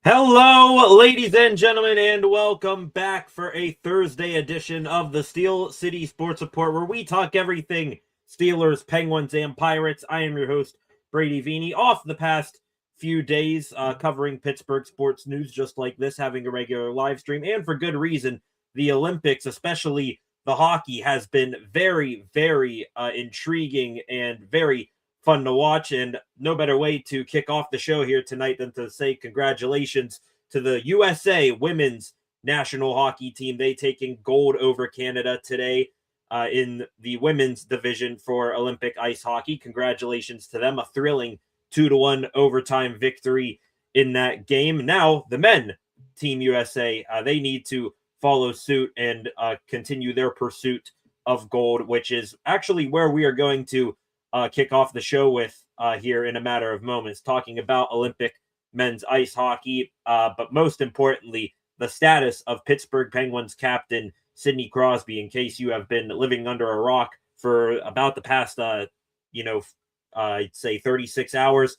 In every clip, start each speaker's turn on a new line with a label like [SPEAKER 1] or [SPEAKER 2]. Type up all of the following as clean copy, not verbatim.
[SPEAKER 1] Hello, ladies and gentlemen, and welcome back for a Thursday edition of the Steel City Sports Report, where we talk everything Steelers, Penguins, and Pirates. I am your host, Brady Vini, off the past few days covering Pittsburgh sports news just like this, having a regular live stream, and for good reason. The Olympics, especially the hockey, has been very intriguing and very fun to watch, and no better way to kick off the show here tonight than to say congratulations to the USA women's national hockey team. They taking gold over Canada today in the women's division for Olympic ice hockey. Congratulations to them. A thrilling 2-1 overtime victory in that game. Now the men, Team USA, they need to follow suit and continue their pursuit of gold, which is actually where we are going to kick off the show with here in a matter of moments, talking about Olympic men's ice hockey, but most importantly, the status of Pittsburgh Penguins captain Sidney Crosby, in case you have been living under a rock for about the past, I'd say 36 hours.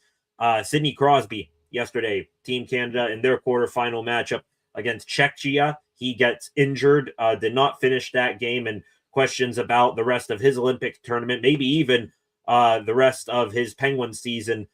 [SPEAKER 1] Sidney Crosby yesterday, Team Canada in their quarterfinal matchup against Czechia. He gets injured, did not finish that game, and questions about the rest of his Olympic tournament, maybe even the rest of his Penguin season.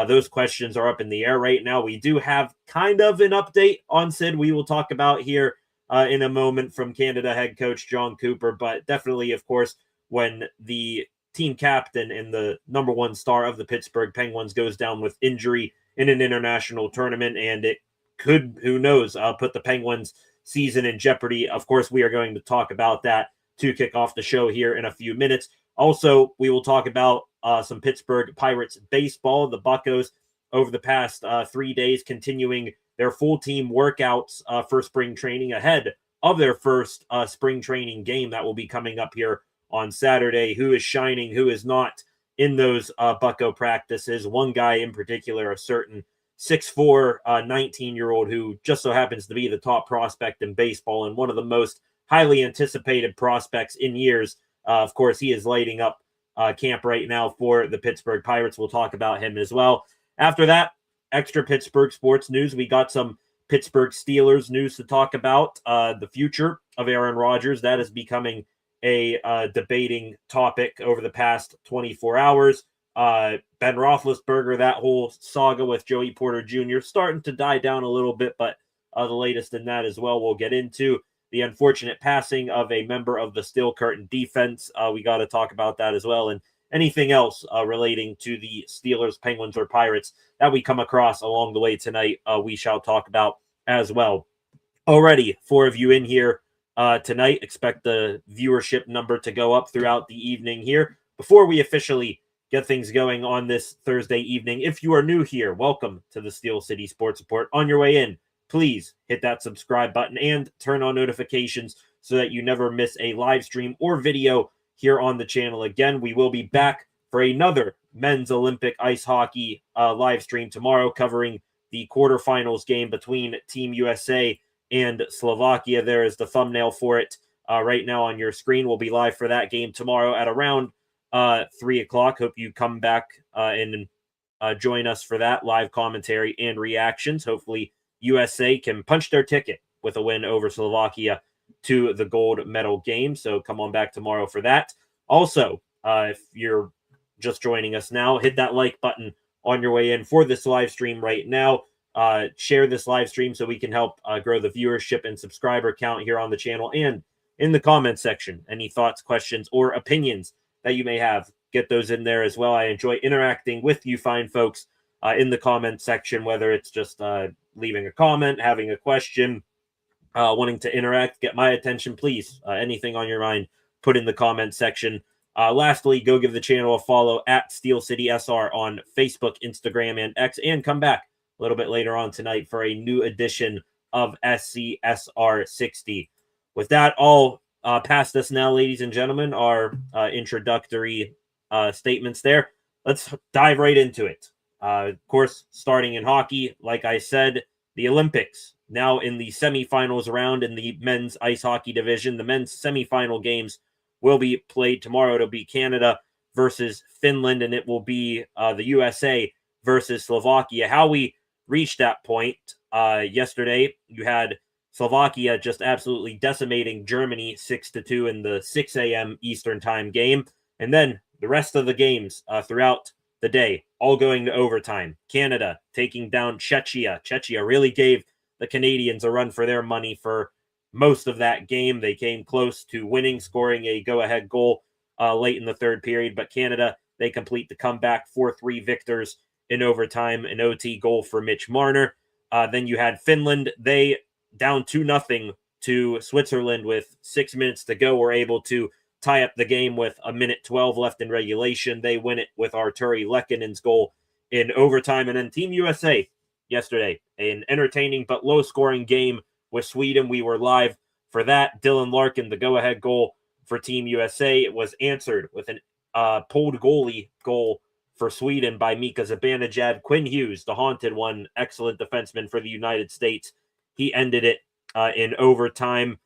[SPEAKER 1] Those questions are up in the air right now. We do have kind of an update on Sid we will talk about here in a moment from Canada head coach John Cooper, but definitely, of course, when the team captain and the number one star of the Pittsburgh Penguins goes down with injury in an international tournament, and it could, who knows, put the Penguins season in jeopardy. Of course, we are going to talk about that to kick off the show here in a few minutes. Also, we will talk about some Pittsburgh Pirates baseball. The Bucs over the past 3 days continuing their full team workouts for spring training ahead of their first spring training game that will be coming up here on Saturday. Who is shining, who is not in those Bucco practices. One guy in particular, a certain 6'4", 19-year-old who just so happens to be the top prospect in baseball and one of the most highly anticipated prospects in years. Of course, he is lighting up camp right now for the Pittsburgh Pirates. We'll talk about him as well. After that, extra Pittsburgh sports news. We got some Pittsburgh Steelers news to talk about. The future of Aaron Rodgers, that is becoming a debating topic over the past 24 hours. Ben Roethlisberger, that whole saga with Joey Porter Jr. starting to die down a little bit, but the latest in that as well we'll get into. The unfortunate passing of a member of the Steel Curtain defense. We got to talk about that as well. And anything else relating to the Steelers, Penguins, or Pirates that we come across along the way tonight, we shall talk about as well. Already, 4 of you in here tonight. Expect the viewership number to go up throughout the evening here. Before we officially get things going on this Thursday evening, if you are new here, welcome to the Steel City Sports Report. On your way in, please hit that subscribe button and turn on notifications so that you never miss a live stream or video here on the channel. Again, we will be back for another men's Olympic ice hockey live stream tomorrow, covering the quarterfinals game between Team USA and Slovakia. There is the thumbnail for it right now on your screen. We'll be live for that game tomorrow at around 3 o'clock. Hope you come back and join us for that live commentary and reactions. Hopefully USA can punch their ticket with a win over Slovakia to the gold medal game. So come on back tomorrow for that. Also, if you're just joining us now, hit that like button on your way in for this live stream right now. Share this live stream so we can help grow the viewership and subscriber count here on the channel. And in the comments section, any thoughts, questions, or opinions that you may have, get those in there as well. I enjoy interacting with you fine folks in the comment section, whether it's just leaving a comment, having a question, wanting to interact, get my attention, please. Anything on your mind, put in the comment section. Lastly, go give the channel a follow at Steel City SR on Facebook, Instagram, and X, and come back a little bit later on tonight for a new edition of SCSR 60. With that all past us now, ladies and gentlemen, our introductory statements there. Let's dive right into it. Of course, starting in hockey, like I said, the Olympics now in the semifinals round in the men's ice hockey division. The men's semifinal games will be played tomorrow. It'll be Canada versus Finland, and it will be the USA versus Slovakia. How we reached that point yesterday, you had Slovakia just absolutely decimating Germany 6-2 in the 6 a.m. Eastern time game. And then the rest of the games throughout the day, all going to overtime. Canada taking down Czechia. Czechia really gave the Canadians a run for their money for most of that game. They came close to winning, scoring a go-ahead goal late in the third period. But Canada, they complete the comeback, 4-3 victors in overtime, an OT goal for Mitch Marner. Then you had Finland. They down 2-0 to Switzerland with 6 minutes to go, were able to tie up the game with 1:12 left in regulation. They win it with Arturi Lekkonen's goal in overtime. And then Team USA yesterday, an entertaining but low-scoring game with Sweden. We were live for that. Dylan Larkin, the go-ahead goal for Team USA. It was answered with an pulled goalie goal for Sweden by Mika Zibanejad. Quinn Hughes, the haunted one, excellent defenseman for the United States. He ended it in overtime.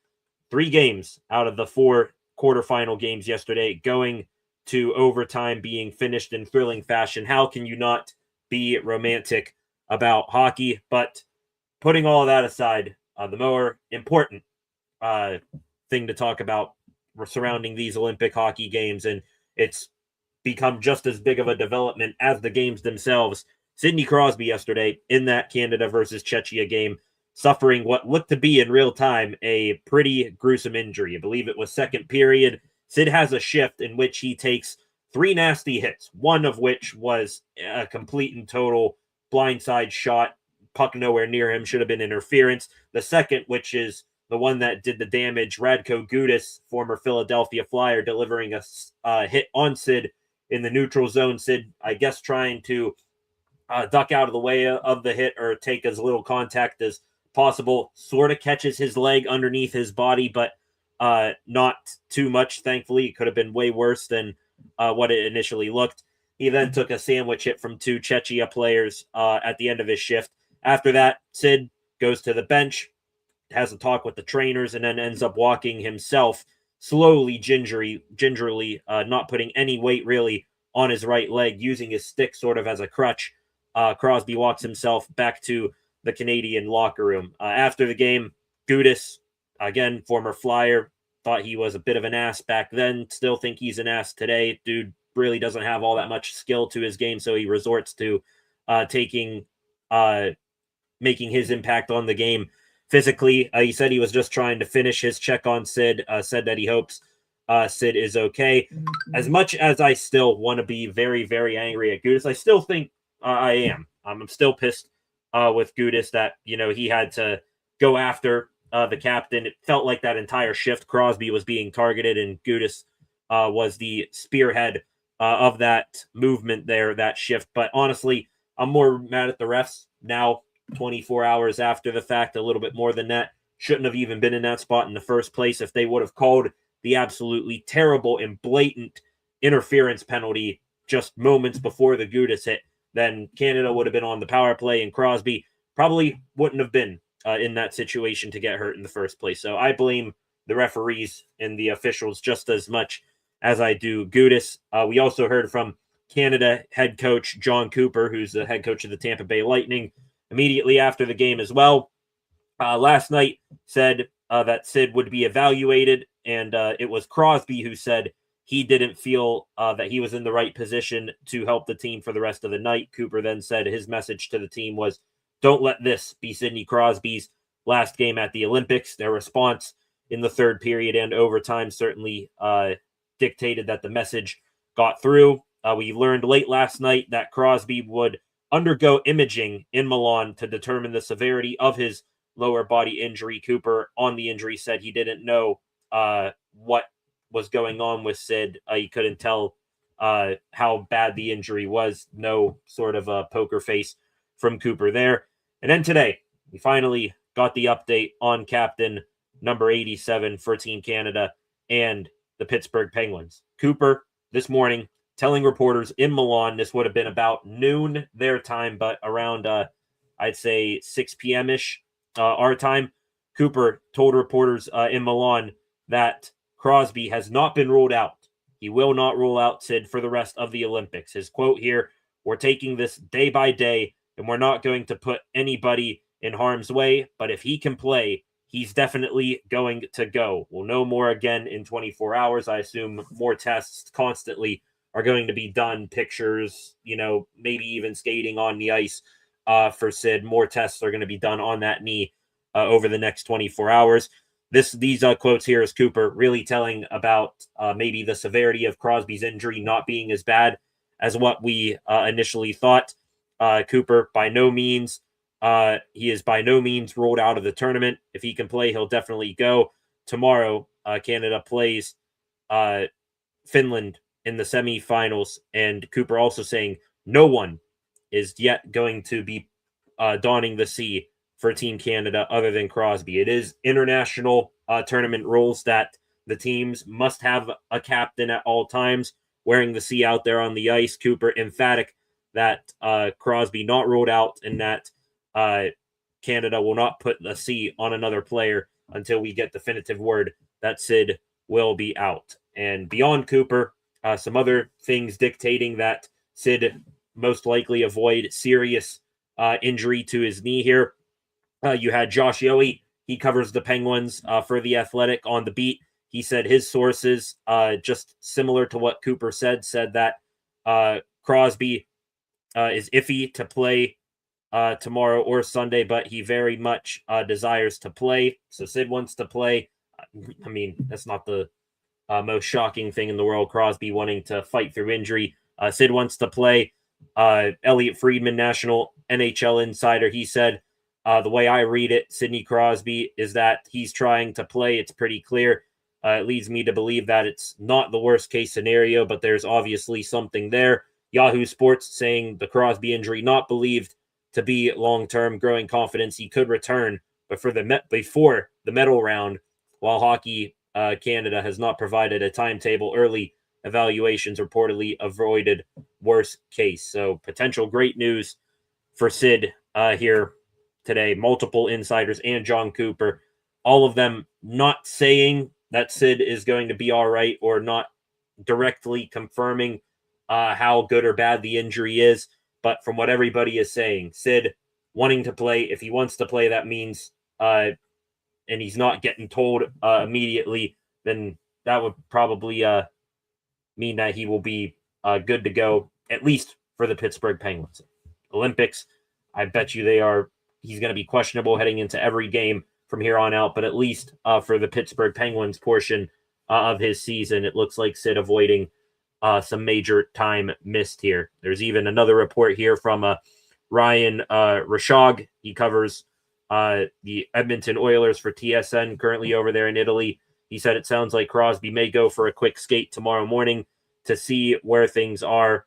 [SPEAKER 1] 3 games out of the 4 quarterfinal games yesterday going to overtime, being finished in thrilling fashion. How can you not be romantic about hockey? But putting all of that aside, the more important thing to talk about surrounding these Olympic hockey games, and it's become just as big of a development as the games themselves. Sidney Crosby yesterday in that Canada versus Czechia game, suffering what looked to be in real time a pretty gruesome injury. I believe it was second period. Sid has a shift in which he takes 3 nasty hits, one of which was a complete and total blindside shot. Puck nowhere near him, should have been interference. The second, which is the one that did the damage, Radko Gudas, former Philadelphia Flyer, delivering a hit on Sid in the neutral zone. Sid, I guess, trying to duck out of the way of the hit or take as little contact as possible. Sort of catches his leg underneath his body, but not too much, thankfully. It could have been way worse than what it initially looked. He then took a sandwich hit from 2 Czechia players at the end of his shift. After that, Sid goes to the bench, has a talk with the trainers, and then ends up walking himself slowly, gingerly, not putting any weight really on his right leg, using his stick sort of as a crutch. Crosby walks himself back to the Canadian locker room. After the game, Gudas, again, former Flyer, thought he was a bit of an ass back then, still think he's an ass today. Dude really doesn't have all that much skill to his game, so he resorts to making his impact on the game physically. He said he was just trying to finish his check on Sid, said that he hopes Sid is okay. As much as I still want to be very, very angry at Gudas, I still think I am. I'm still pissed with Gudas that, he had to go after the captain. It felt like that entire shift, Crosby was being targeted, and Gudas was the spearhead of that movement there, that shift. But honestly, I'm more mad at the refs now, 24 hours after the fact, a little bit more than that. Shouldn't have even been in that spot in the first place. If they would have called the absolutely terrible and blatant interference penalty just moments before the Gudas hit, then Canada would have been on the power play, and Crosby probably wouldn't have been in that situation to get hurt in the first place. So I blame the referees and the officials just as much as I do Gudas. We also heard from Canada head coach John Cooper, who's the head coach of the Tampa Bay Lightning, immediately after the game as well. Last night said that Sid would be evaluated, and it was Crosby who said he didn't feel that he was in the right position to help the team for the rest of the night. Cooper then said his message to the team was, don't let this be Sidney Crosby's last game at the Olympics. Their response in the third period and overtime certainly dictated that the message got through. We learned late last night that Crosby would undergo imaging in Milan to determine the severity of his lower body injury. Cooper on the injury said he didn't know what was going on with Sid. He couldn't tell how bad the injury was. No sort of a poker face from Cooper there. And then today, we finally got the update on captain number 87 for Team Canada and the Pittsburgh Penguins. Cooper, this morning, telling reporters in Milan, this would have been about noon their time, but around, I'd say 6 p.m.-ish our time, Cooper told reporters in Milan that Crosby has not been ruled out. He will not rule out Sid for the rest of the Olympics. His quote here, we're taking this day by day, and we're not going to put anybody in harm's way, but if he can play, he's definitely going to go. We'll know more again in 24 hours. I assume more tests constantly are going to be done. Pictures, maybe even skating on the ice for Sid. More tests are going to be done on that knee over the next 24 hours. These quotes here is Cooper really telling about maybe the severity of Crosby's injury not being as bad as what we initially thought. Cooper, he is by no means ruled out of the tournament. If he can play, he'll definitely go. Tomorrow, Canada plays Finland in the semifinals, and Cooper also saying no one is yet going to be donning the C for Team Canada other than Crosby. It is international tournament rules that the teams must have a captain at all times wearing the C out there on the ice. Cooper emphatic that Crosby not ruled out and that Canada will not put the C on another player until we get definitive word that Sid will be out. And beyond Cooper, some other things dictating that Sid most likely avoid serious injury to his knee here. You had Josh Yohe. He covers the Penguins for The Athletic on the beat. He said his sources, just similar to what Cooper said that Crosby is iffy to play tomorrow or Sunday, but he very much desires to play. So Sid wants to play. I mean, that's not the most shocking thing in the world, Crosby wanting to fight through injury. Sid wants to play. Elliot Friedman, national NHL insider, he said, the way I read it, Sidney Crosby, is that he's trying to play. It's pretty clear. It leads me to believe that it's not the worst case scenario, but there's obviously something there. Yahoo Sports saying the Crosby injury not believed to be long-term, growing confidence he could return, but before the medal round, while Hockey Canada has not provided a timetable, early evaluations reportedly avoided worst case. So potential great news for Sid here today. Multiple insiders and John Cooper, all of them not saying that Sid is going to be all right or not directly confirming how good or bad the injury is. But from what everybody is saying, Sid wanting to play, if he wants to play, that means, and he's not getting told immediately, then that would probably mean that he will be good to go, at least for the Pittsburgh Penguins. Olympics, I bet you he's going to be questionable heading into every game from here on out, but at least for the Pittsburgh Penguins portion of his season, it looks like Sid avoiding some major time missed here. There's even another report here from Ryan Rashog. He covers the Edmonton Oilers for TSN, currently over there in Italy. He said it sounds like Crosby may go for a quick skate tomorrow morning to see where things are,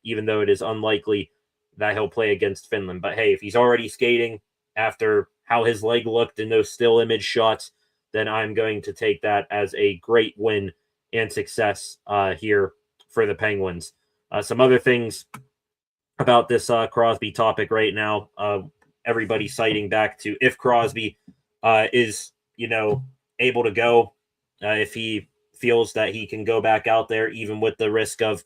[SPEAKER 1] even though it is unlikely that he'll play against Finland. But hey, if he's already skating after how his leg looked in those still image shots, then I'm going to take that as a great win and success here for the Penguins. Some other things about this Crosby topic right now. Everybody citing back to if Crosby is, able to go, if he feels that he can go back out there, even with the risk of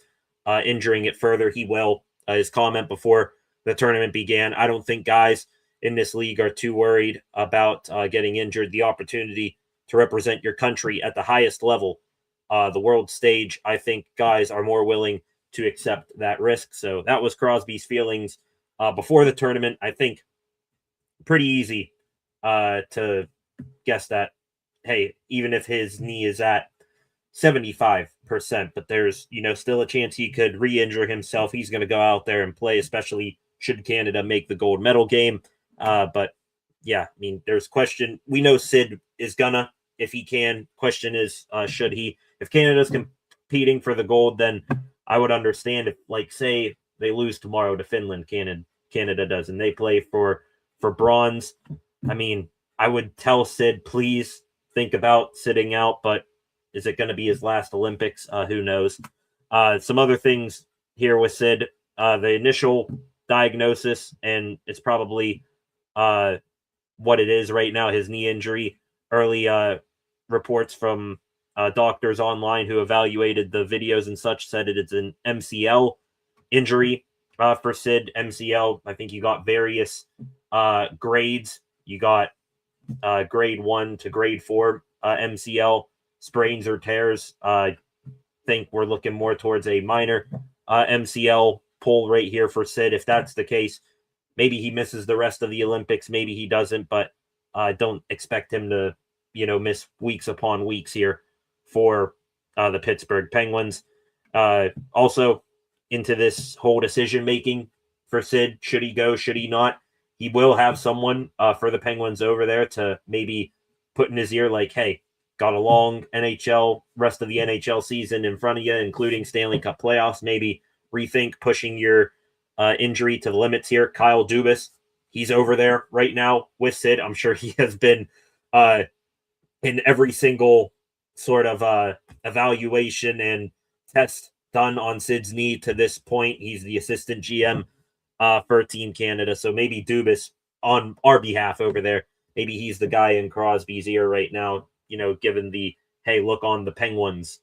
[SPEAKER 1] injuring it further, he will. His comment before the tournament began, I don't think guys in this league are too worried about getting injured. The opportunity to represent your country at the highest level, the world stage, I think guys are more willing to accept that risk. So that was Crosby's feelings before the tournament. I think pretty easy to guess that, hey, even if his knee is at 75%, but there's, still a chance he could re-injure himself. He's going to go out there and play, especially should Canada make the gold medal game. But yeah, I mean, there's question. We know Sid is gonna, if he can. Question is, should he? If Canada's competing for the gold, then I would understand if, like, say they lose tomorrow to Finland, Canada does, and they play for bronze. I mean, I would tell Sid, please think about sitting out, but is it going to be his last Olympics? Who knows? Some other things here with Sid, the initial diagnosis, and it's probably what it is right now, his knee injury. Early reports from doctors online who evaluated the videos and such said it's an MCL injury. for Sid. MCL, I think you got various grades. You got grade 1 to grade 4 MCL, sprains or tears. I think we're looking more towards a minor MCL pull right here for Sid. If that's the case, maybe he misses the rest of the Olympics. Maybe he doesn't, but I don't expect him to, miss weeks upon weeks here for the Pittsburgh Penguins. Also, into this whole decision making for Sid, should he go, should he not? He will have someone for the Penguins over there to maybe put in his ear, like, hey, got a long rest of the NHL season in front of you, including Stanley Cup playoffs. Maybe rethink pushing your injury to the limits here. Kyle Dubas, he's over there right now with Sid. I'm sure he has been in every single sort of evaluation and test done on Sid's knee to this point. He's the assistant GM for Team Canada. So maybe Dubas on our behalf over there, maybe he's the guy in Crosby's ear right now, given the, hey, look on the Penguins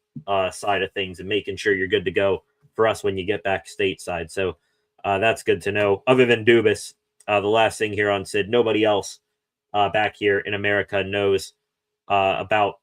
[SPEAKER 1] side of things and making sure you're good to go for us when you get back stateside. So that's good to know. Other than Dubas, the last thing here on Sid, nobody else back here in America knows about,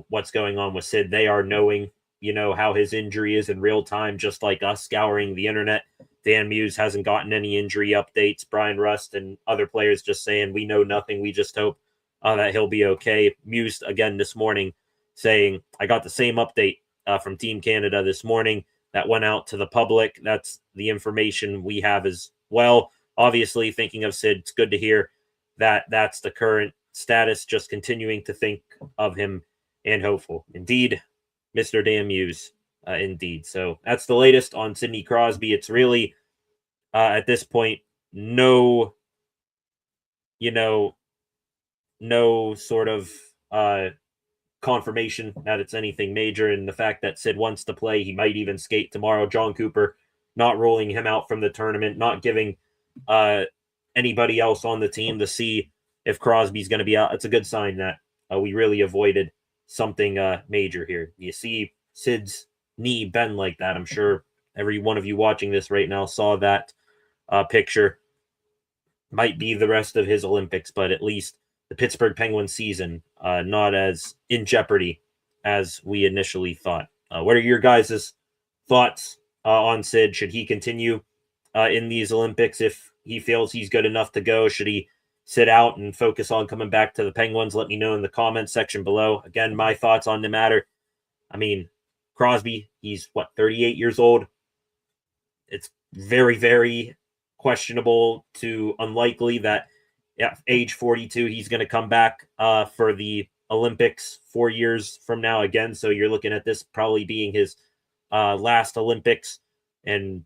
[SPEAKER 1] what's going on with Sid. They are knowing, how his injury is in real time, just like us scouring the internet. Dan Muse hasn't gotten any injury updates. Brian Rust and other players just saying, we know nothing. We just hope that he'll be okay. Muse, again, this morning saying, I got the same update from Team Canada this morning that went out to the public. That's the information we have as well. Obviously, thinking of Sid, it's good to hear that that's the current status, just continuing to think of him and hopeful. Indeed, Mr. Dan Muse. Indeed. So that's the latest on Sidney Crosby. It's really, at this point, no sort of confirmation that it's anything major. And the fact that Sid wants to play, he might even skate tomorrow. John Cooper not ruling him out from the tournament, not giving anybody else on the team to see if Crosby's going to be out. It's a good sign that we really avoided something major here. You see Sid's knee bend like that. I'm sure every one of you watching this right now saw that picture. Might be the rest of his Olympics, but at least the Pittsburgh Penguins season not as in jeopardy as we initially thought. What are your guys' thoughts on Sid? Should he continue in these Olympics if he feels he's good enough to go? Should he sit out and focus on coming back to the Penguins? Let me know in the comments section below. Again, my thoughts on the matter. I mean, Crosby, he's 38 years old. It's very, very questionable to unlikely that age 42, he's going to come back for the Olympics 4 years from now again. So you're looking at this probably being his last Olympics. And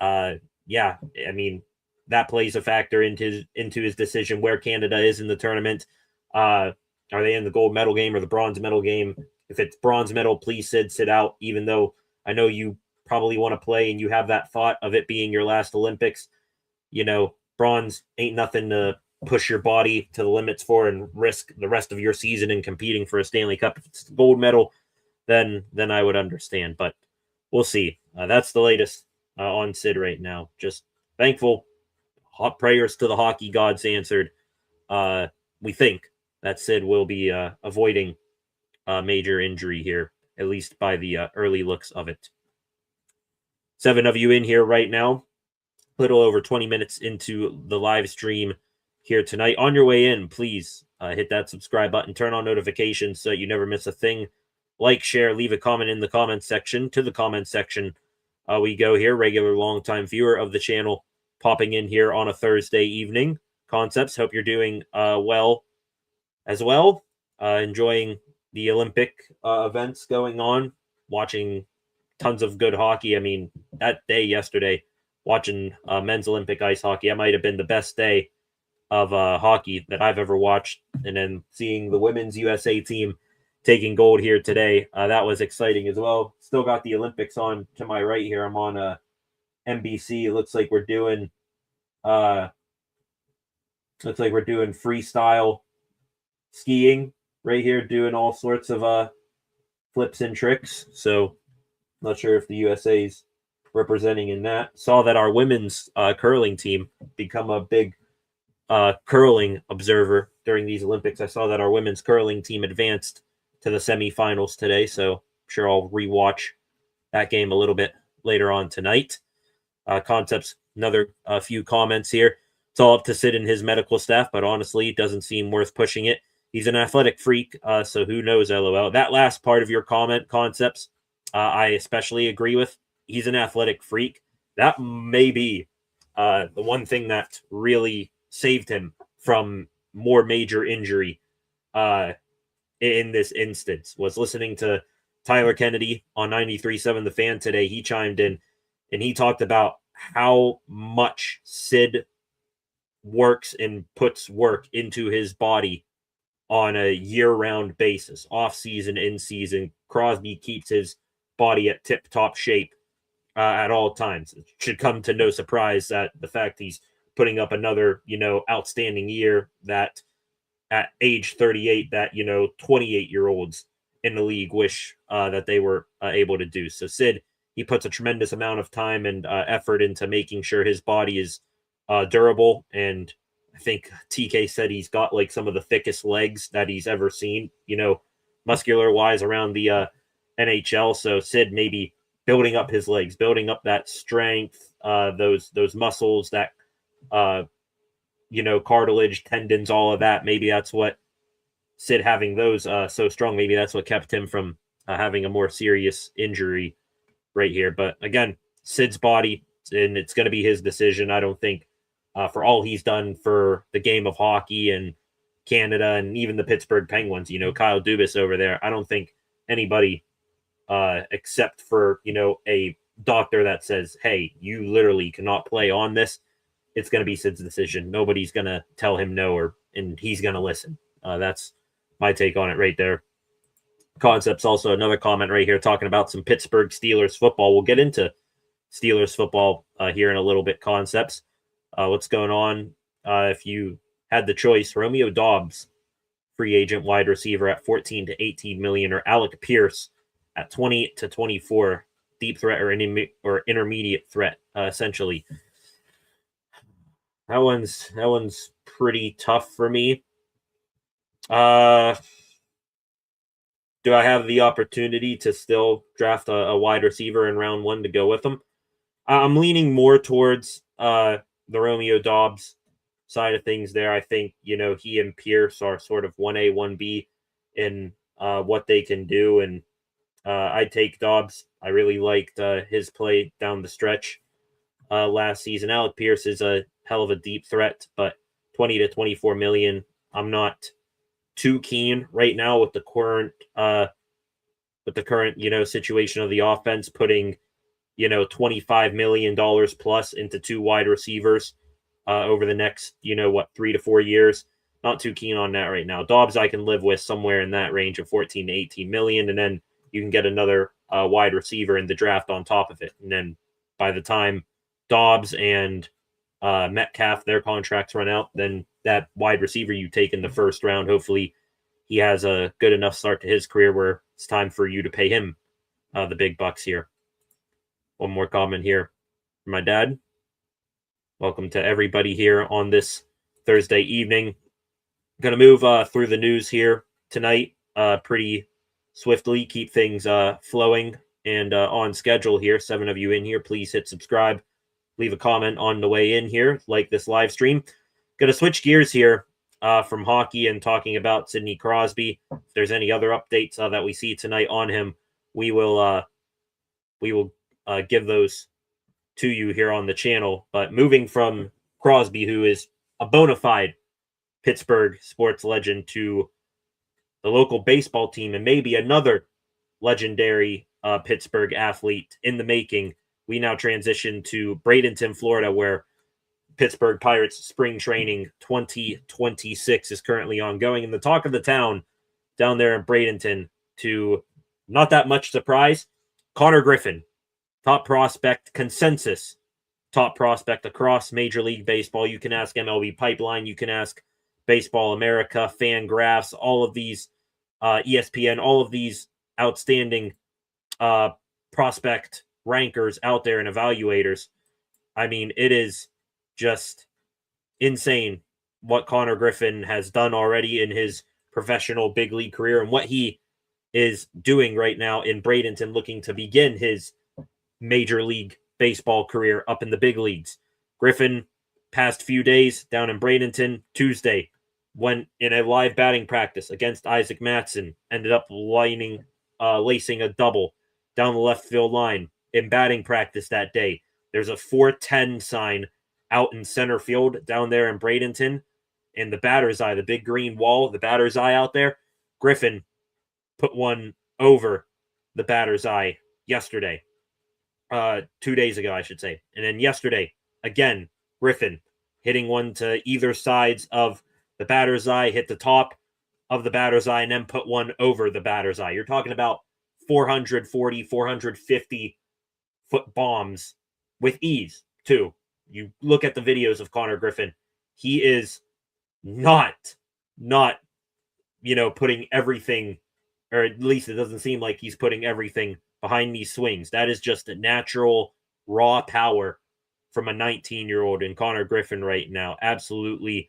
[SPEAKER 1] yeah, I mean, that plays a factor into his decision where Canada is in the tournament. Are they in the gold medal game or the bronze medal game? If it's bronze medal, please sit out, even though I know you probably want to play and you have that thought of it being your last Olympics. Bronze ain't nothing to push your body to the limits for and risk the rest of your season in competing for a Stanley Cup. If it's gold medal, then I would understand, but we'll see. That's the latest on Sid right now. Just thankful. Hot prayers to the hockey gods answered. We think that Sid will be avoiding a major injury here, at least by the early looks of it. 7 of you in here right now. Little over 20 minutes into the live stream here tonight. On your way in, please hit that subscribe button, turn on notifications so you never miss a thing. Like, share, leave a comment in the comments section. To the comments section we go here. Regular long-time viewer of the channel popping in here on a Thursday evening. Concepts, hope you're doing well as well. Enjoying the Olympic events going on. Watching tons of good hockey. I mean, that day yesterday, watching men's Olympic ice hockey, that might have been the best day of hockey that I've ever watched. And then seeing the women's USA team taking gold here today, that was exciting as well. Still got the Olympics on to my right here. I'm on NBC. It looks like we're doing freestyle skiing right here, doing all sorts of flips and tricks. So not sure if the USA's representing in that. Saw that our women's curling team become a big curling observer during these Olympics. I saw that our women's curling team advanced to the semifinals today, so I'm sure I'll rewatch that game a little bit later on tonight. Concepts, another few comments here. It's all up to Sid and his medical staff, but honestly, it doesn't seem worth pushing it. He's an athletic freak, so who knows, LOL. That last part of your comment, Concepts, I especially agree with. He's an athletic freak. That may be the one thing that really saved him from more major injury in this instance, was listening to Tyler Kennedy on 93.7 The Fan today. He chimed in and he talked about how much Sid works and puts work into his body on a year-round basis, off-season, in-season. Crosby keeps his body at tip-top shape at all times. It should come to no surprise that the fact he's putting up another, outstanding year, that at age 38, that, 28-year-olds in the league wish that they were able to do. So Sid, he puts a tremendous amount of time and effort into making sure his body is durable. And I think TK said he's got like some of the thickest legs that he's ever seen, muscular wise around the NHL. So Sid maybe building up his legs, building up that strength, those muscles, that cartilage, tendons, all of that. Maybe that's what Sid having those so strong. Maybe that's what kept him from having a more serious injury right here. But again, Sid's body, and it's going to be his decision. I don't think for all he's done for the game of hockey and Canada and even the Pittsburgh Penguins, Kyle Dubas over there, I don't think anybody except for, a doctor that says, hey, you literally cannot play on this, it's going to be Sid's decision. Nobody's going to tell him no, and he's going to listen. That's my take on it right there. Concepts, also another comment right here talking about some Pittsburgh Steelers football. We'll get into Steelers football here in a little bit. Concepts, what's going on? If you had the choice, Romeo Doubs, free agent wide receiver at 14 to 18 million, or Alec Pierce at 20 to 24, deep threat or intermediate threat, essentially. That one's pretty tough for me. Do I have the opportunity to still draft a wide receiver in round one to go with them? I'm leaning more towards the Romeo Doubs side of things there. I think, he and Pierce are sort of 1A, 1B in what they can do. And I'd take Doubs. I really liked his play down the stretch last season. Alec Pierce is a hell of a deep threat, but 20 to 24 million, I'm not too keen right now with the current situation of the offense, putting $25 million plus into two wide receivers over the next 3 to 4 years. Not too keen on that right now. Doubs I can live with somewhere in that range of 14 to 18 million, and then you can get another wide receiver in the draft on top of it. And then by the time Doubs and Metcalf, their contracts run out, then that wide receiver you take in the first round, hopefully he has a good enough start to his career where it's time for you to pay him the big bucks here. One more comment here from my dad. Welcome to everybody here on this Thursday evening. Going to move through the news here tonight pretty swiftly, keep things flowing and on schedule here. 7 of you in here, please hit subscribe. Leave a comment on the way in here, like this live stream. Going to switch gears here from hockey and talking about Sidney Crosby. If there's any other updates that we see tonight on him, we will give those to you here on the channel. But moving from Crosby, who is a bona fide Pittsburgh sports legend, to the local baseball team and maybe another legendary Pittsburgh athlete in the making, we now transition to Bradenton, Florida, where Pittsburgh Pirates spring training 2026 is currently ongoing. And the talk of the town down there in Bradenton, to not that much surprise, Connor Griffin, top prospect, consensus top prospect across Major League Baseball. You can ask MLB Pipeline, you can ask Baseball America, Fangraphs, all of these, ESPN, all of these outstanding prospect rankers out there and evaluators. I mean, it is just insane what Connor Griffin has done already in his professional big league career and what he is doing right now in Bradenton, looking to begin his Major League Baseball career up in the big leagues. Griffin, past few days down in Bradenton, Tuesday, went in a live batting practice against Isaac Matson, ended up lacing a double down the left field line in batting practice that day. There's a 410 sign out in center field down there in Bradenton, and the batter's eye, the big green wall, the batter's eye out there, Griffin put one over the batter's eye yesterday. 2 days ago, I should say. And then yesterday, again, Griffin hitting one to either sides of the batter's eye, hit the top of the batter's eye, and then put one over the batter's eye. You're talking about 440, 450 foot bombs with ease, too. You look at the videos of Connor Griffin, he is not, putting everything, or at least it doesn't seem like he's putting everything behind these swings. That is just a natural, raw power from a 19-year-old in Connor Griffin right now. Absolutely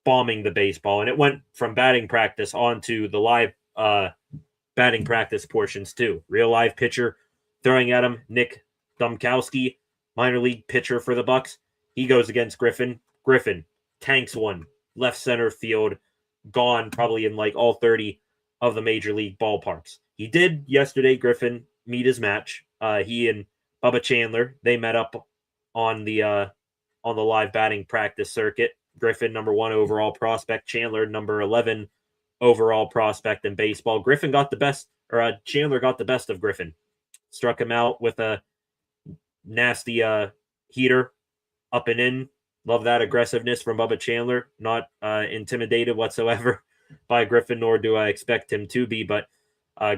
[SPEAKER 1] bombing the baseball. And it went from batting practice onto the live batting practice portions too. Real live pitcher throwing at him, Nick Domkowski, minor league pitcher for the Bucs. He goes against Griffin. Griffin tanks one, left center field, gone probably in like all 30 of the major league ballparks. He did yesterday, Griffin, meet his match. He and Bubba Chandler, they met up on the live batting practice circuit. Griffin, number 1 overall prospect. Chandler, number 11 overall prospect in baseball. Griffin got the best, or Chandler got the best of Griffin. Struck him out with a nasty heater up and in. Love that aggressiveness from Bubba Chandler. Not intimidated whatsoever by Griffin, nor do I expect him to be. But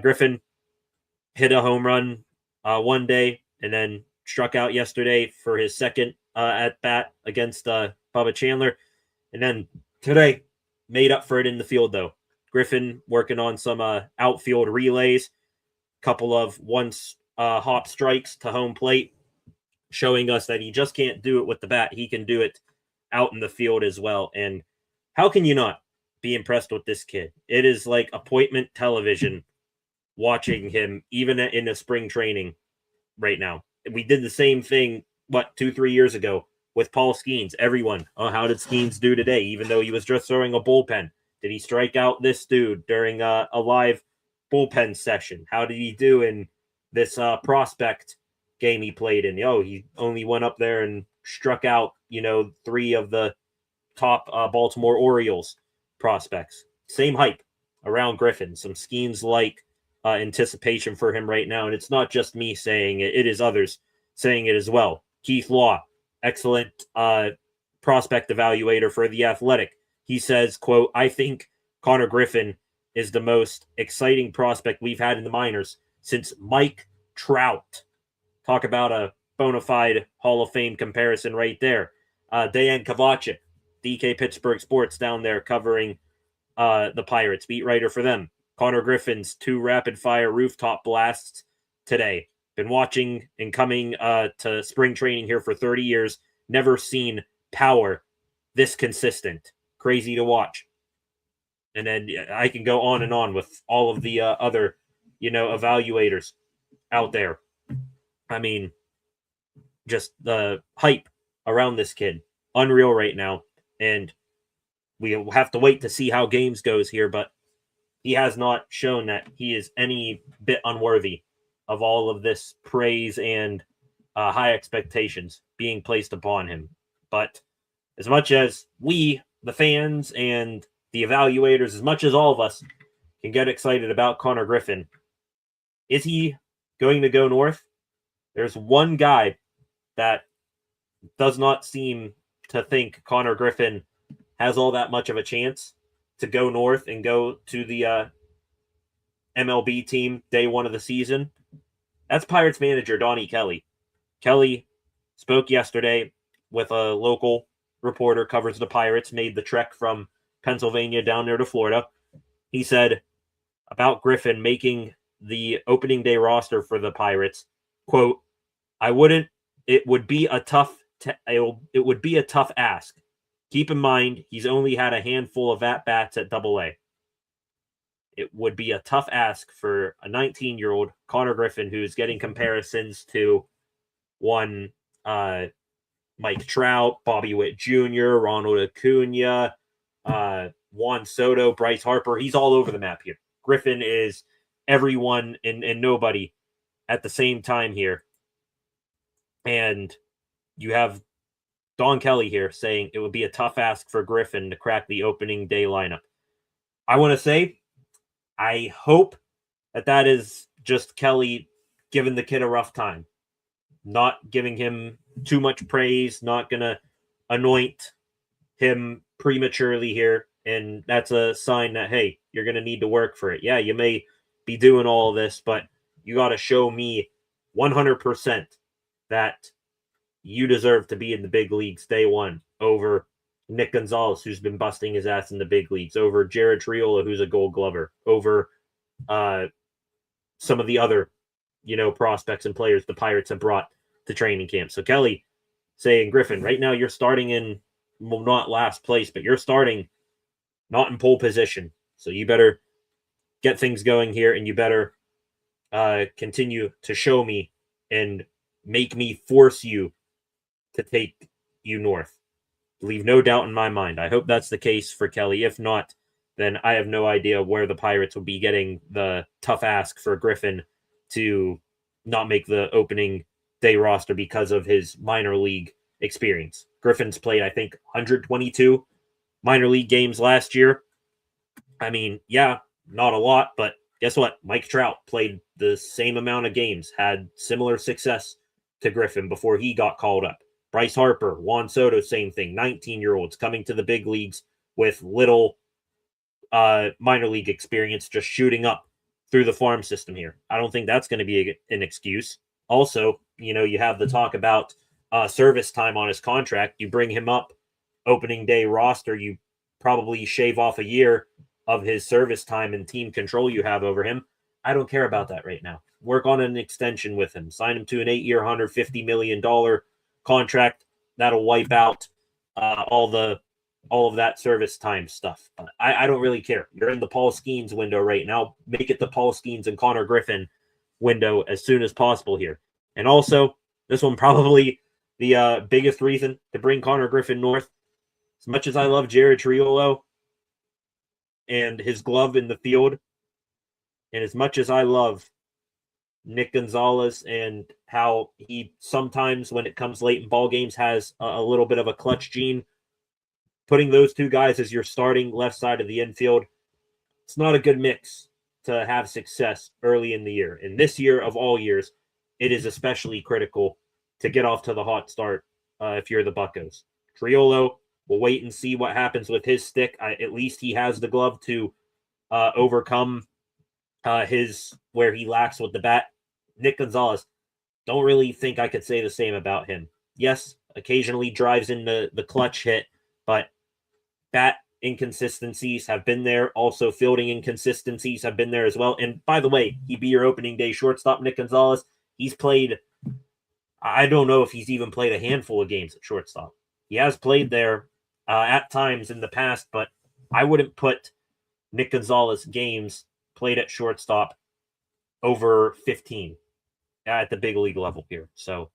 [SPEAKER 1] Griffin hit a home run one day and then struck out yesterday for his second at bat against Bubba Chandler. And then today made up for it in the field, though. Griffin working on some outfield relays, couple of hop strikes to home plate, showing us that he just can't do it with the bat. He can do it out in the field as well. And how can you not be impressed with this kid? It is like appointment television watching him, even in a spring training right now. We did the same thing, 2-3 years ago with Paul Skeens. Everyone, how did Skeens do today? Even though he was just throwing a bullpen, did he strike out this dude during a live bullpen session? How did he do in this prospect game he played in? He only went up there and struck out, 3 of the top Baltimore Orioles prospects. Same hype around Griffin. Some Skeens-like anticipation for him right now. And it's not just me saying it. It is others saying it as well. Keith Law, excellent prospect evaluator for The Athletic. He says, quote, "I think Connor Griffin is the most exciting prospect we've had in the minors since Mike Trout." Talk about a bona fide Hall of Fame comparison right there. Dejan Kovacic, DK Pittsburgh Sports down there covering the Pirates, beat writer for them. Connor Griffin's 2 rapid-fire rooftop blasts today. Been watching and coming to spring training here for 30 years. Never seen power this consistent. Crazy to watch. And then I can go on and on with all of the other, evaluators out there. I mean, just the hype around this kid. Unreal right now. And we'll have to wait to see how games goes here, but he has not shown that he is any bit unworthy of all of this praise and high expectations being placed upon him. But as much as we, the fans, and the evaluators, as much as all of us can get excited about Connor Griffin, is he going to go north? There's one guy that does not seem to think Connor Griffin has all that much of a chance to go north and go to the MLB team day 1 of the season. That's Pirates manager Donnie Kelly. Kelly spoke yesterday with a local reporter, covers the Pirates, made the trek from Pennsylvania down there to Florida. He said about Griffin making the opening day roster for the Pirates, quote, I wouldn't. It would be a tough. It would be a tough ask. Keep in mind, he's only had a handful of at bats at Double A. It would be a tough ask for a 19-year-old Connor Griffin, who's getting comparisons to one Mike Trout, Bobby Witt Jr., Ronald Acuna, Juan Soto, Bryce Harper. He's all over the map here. Griffin is everyone and nobody at the same time here. And you have Don Kelly here saying it would be a tough ask for Griffin to crack the opening day lineup. I want to say, I hope that is just Kelly giving the kid a rough time, not giving him too much praise, not going to anoint him prematurely here. And that's a sign that, hey, you're going to need to work for it. Yeah, you may be doing all of this, but you got to show me 100% that you deserve to be in the big leagues day one over Nick Gonzalez, who's been busting his ass in the big leagues, over Jared Triola, who's a Gold Glover, over some of the other, prospects and players the Pirates have brought to training camp. So Kelly saying, Griffin, right now you're starting in, well, not last place, but you're starting not in pole position. So you better get things going here, and you better continue to show me and make me force you to take you north. Leave no doubt in my mind. I hope that's the case for Kelly. If not, then I have no idea where the Pirates will be getting the tough ask for Griffin to not make the opening day roster because of his minor league experience. Griffin's played, I think, 122 minor league games last year. I mean, yeah, not a lot, but guess what? Mike Trout played the same amount of games, had similar success to Griffin before he got called up. Bryce Harper, Juan Soto, same thing. 19-year-olds coming to the big leagues with little minor league experience, just shooting up through the farm system here. I don't think that's going to be an excuse. Also, you have the talk about service time on his contract. You bring him up opening day roster, you probably shave off a year of his service time and team control you have over him. I don't care about that right now. Work on an extension with him. Sign him to an 8-year, $150 million contract. That'll wipe out all of that service time stuff. I don't really care. You're in the Paul Skeens window right now. Make it the Paul Skeens and Connor Griffin window as soon as possible here. And also, this one probably the biggest reason to bring Connor Griffin north. As much as I love Jared Triolo and his glove in the field, and as much as I love Nick Gonzalez and how he sometimes, when it comes late in ball games, has a little bit of a clutch gene, putting those two guys as your starting left side of the infield, it's not a good mix to have success early in the year. And this year of all years, it is especially critical to get off to the hot start if you're the Buccos. Triolo, we'll wait and see what happens with his stick. At least he has the glove to overcome where he lacks with the bat. Nick Gonzalez, don't really think I could say the same about him. Yes, occasionally drives in the clutch hit, but bat inconsistencies have been there. Also, fielding inconsistencies have been there as well. And by the way, he'd be your opening day shortstop, Nick Gonzalez. He's played, I don't know if he's even played a handful of games at shortstop. He has played there at times in the past, but I wouldn't put Nick Gonzalez games played at shortstop over 15 at the big league level here. So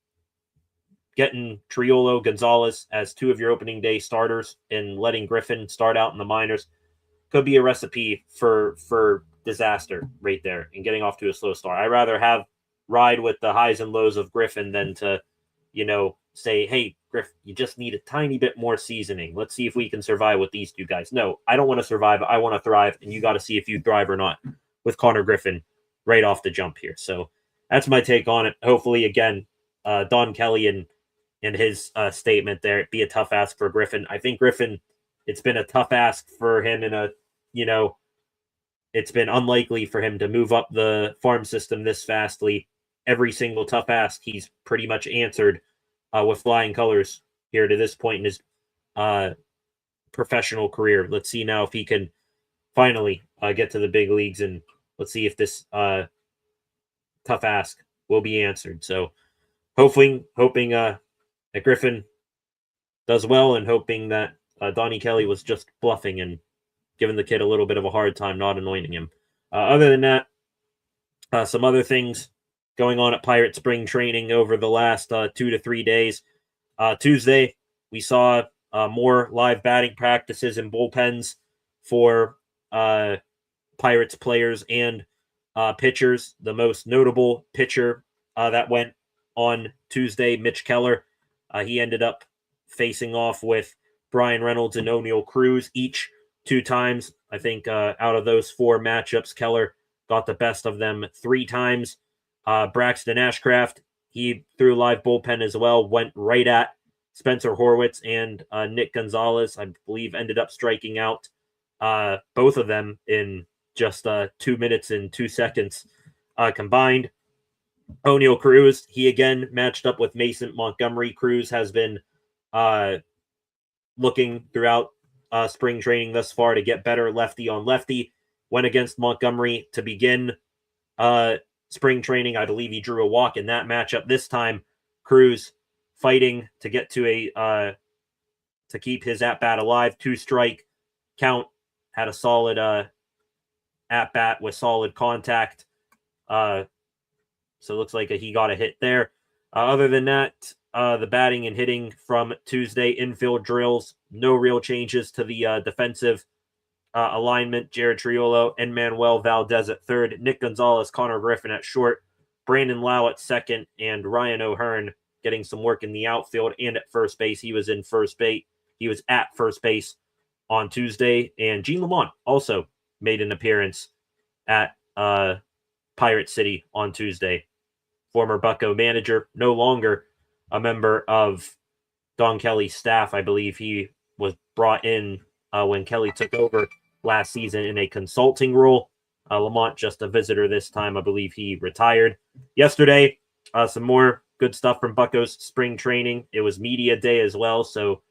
[SPEAKER 1] getting Triolo, Gonzalez as two of your opening day starters and letting Griffin start out in the minors could be a recipe for disaster right there and getting off to a slow start. I'd rather ride with the highs and lows of Griffin than to, say, hey, Griff, you just need a tiny bit more seasoning. Let's see if we can survive with these two guys. No, I don't want to survive. I want to thrive, and you got to see if you thrive or not with Connor Griffin right off the jump here. So that's my take on it. Hopefully, again, Don Kelly and his statement there, it'd be a tough ask for Griffin. I think Griffin, it's been a tough ask for him it's been unlikely for him to move up the farm system this fastly. Every single tough ask he's pretty much answered with flying colors here to this point in his professional career. Let's see now if he can finally get to the big leagues, and let's see if this tough ask will be answered. So hoping that Griffin does well, and hoping that Donnie Kelly was just bluffing and giving the kid a little bit of a hard time, not anointing him. Other than that, some other things going on at Pirate Spring Training over the last 2 to 3 days. Tuesday, we saw more live batting practices and bullpens for Pirates players and pitchers. The most notable pitcher that went on Tuesday, Mitch Keller. He ended up facing off with Brian Reynolds and O'Neill Cruz each 2 times. I think out of those 4 matchups, Keller got the best of them 3 times. Braxton Ashcraft, he threw live bullpen as well, went right at Spencer Horwitz and Nick Gonzalez. I believe ended up striking out both of them in just 2 minutes and 2 seconds combined. O'Neill Cruz, he again matched up with Mason Montgomery. Cruz has been looking throughout spring training thus far to get better lefty on lefty. Went against Montgomery to begin spring training. I believe he drew a walk in that matchup. This time, Cruz fighting to get to to keep his at-bat alive. 2-strike count. Had a solid at-bat with solid contact. So it looks like he got a hit there. Other than that, the batting and hitting from Tuesday, infield drills, no real changes to the defensive alignment. Jared Triolo and Manuel Valdez at third, Nick Gonzalez, Connor Griffin at short, Brandon Lau at second, and Ryan O'Hearn getting some work in the outfield and at first base. He was at first base on Tuesday, and Gene Lamont also made an appearance at Pirate City on Tuesday. Former Bucco manager, no longer a member of Don Kelly's staff. I believe he was brought in when Kelly took over last season in a consulting role. Lamont just a visitor this time. I believe he retired. Yesterday, some more good stuff from Bucco's spring training. It was media day as well, so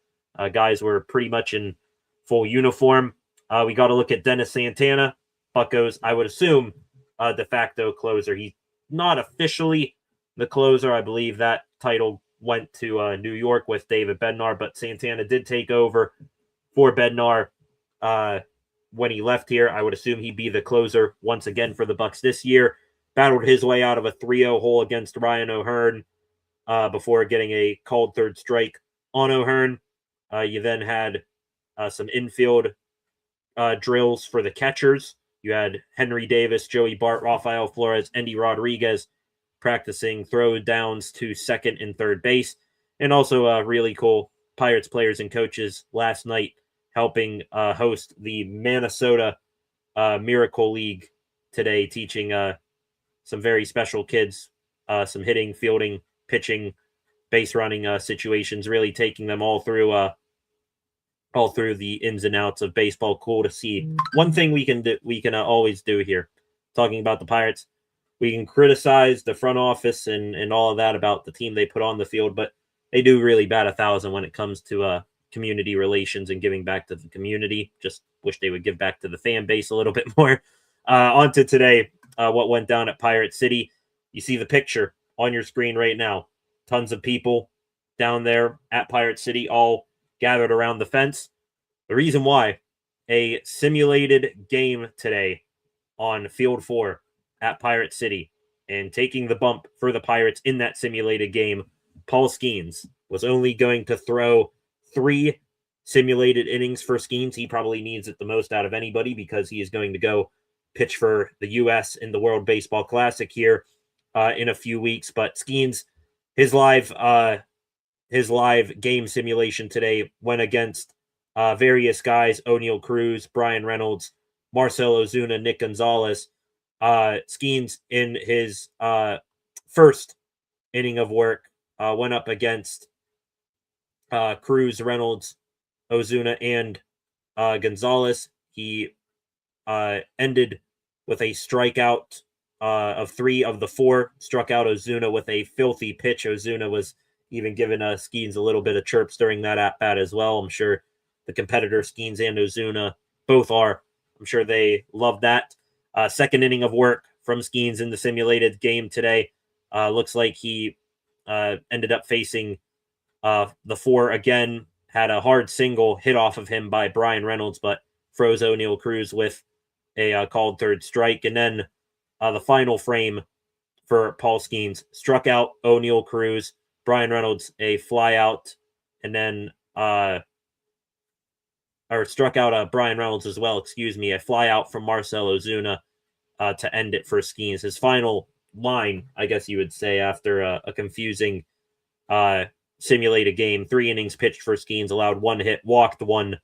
[SPEAKER 1] guys were pretty much in full uniform. We got to look at Dennis Santana, Bucco's, I would assume, de facto closer. He's not officially the closer. I believe that title went to New York with David Bednar, but Santana did take over for Bednar when he left here. I would assume he'd be the closer once again for the Bucs this year. Battled his way out of a 3-0 hole against Ryan O'Hearn before getting a called third strike on O'Hearn. You then had some infield drills for the catchers. You had Henry Davis, Joey Bart, Rafael Flores, Andy Rodriguez practicing throw downs to second and third base. And also really cool Pirates players and coaches last night helping host the Minnesota Miracle League today, teaching some very special kids some hitting, fielding, pitching, base running situations, really taking them all through the ins and outs of baseball. Cool to see. One thing we can always do here, talking about the Pirates, we can criticize the front office and all of that about the team they put on the field, but they do really bat 1,000 when it comes to community relations and giving back to the community. Just wish they would give back to the fan base a little bit more. On to today, what went down at Pirate City. You see the picture on your screen right now. Tons of people down there at Pirate City, all gathered around the fence. The reason why, a simulated game today on Field 4 at Pirate City, and taking the bump for the Pirates in that simulated game, Paul Skeens was only going to throw 3 simulated innings for Skeens. He probably needs it the most out of anybody because he is going to go pitch for the U.S. in the World Baseball Classic here in a few weeks. But Skeens, his live game simulation today went against various guys: O'Neill Cruz, Brian Reynolds, Marcell Ozuna, Nick Gonzalez. Skeens in his first inning of work went up against Cruz, Reynolds, Ozuna, and Gonzalez. He ended with a strikeout of 3 of the 4, struck out Ozuna with a filthy pitch. Ozuna was even giving Skeens a little bit of chirps during that at-bat as well. I'm sure the competitor Skeens and Ozuna both are. I'm sure they love that. Second inning of work from Skeens in the simulated game today. Looks like he ended up facing the 4 again, had a hard single hit off of him by Brian Reynolds, but froze O'Neal Cruz with a called third strike. And then the final frame for Paul Skeens struck out O'Neal Cruz, Brian Reynolds a fly out, and then struck out Brian Reynolds as well, a fly out from Marcell Ozuna to end it for Skeens. His final line, I guess you would say, after a confusing simulated game. 3 innings pitched for Skeens, allowed 1 hit, walked 1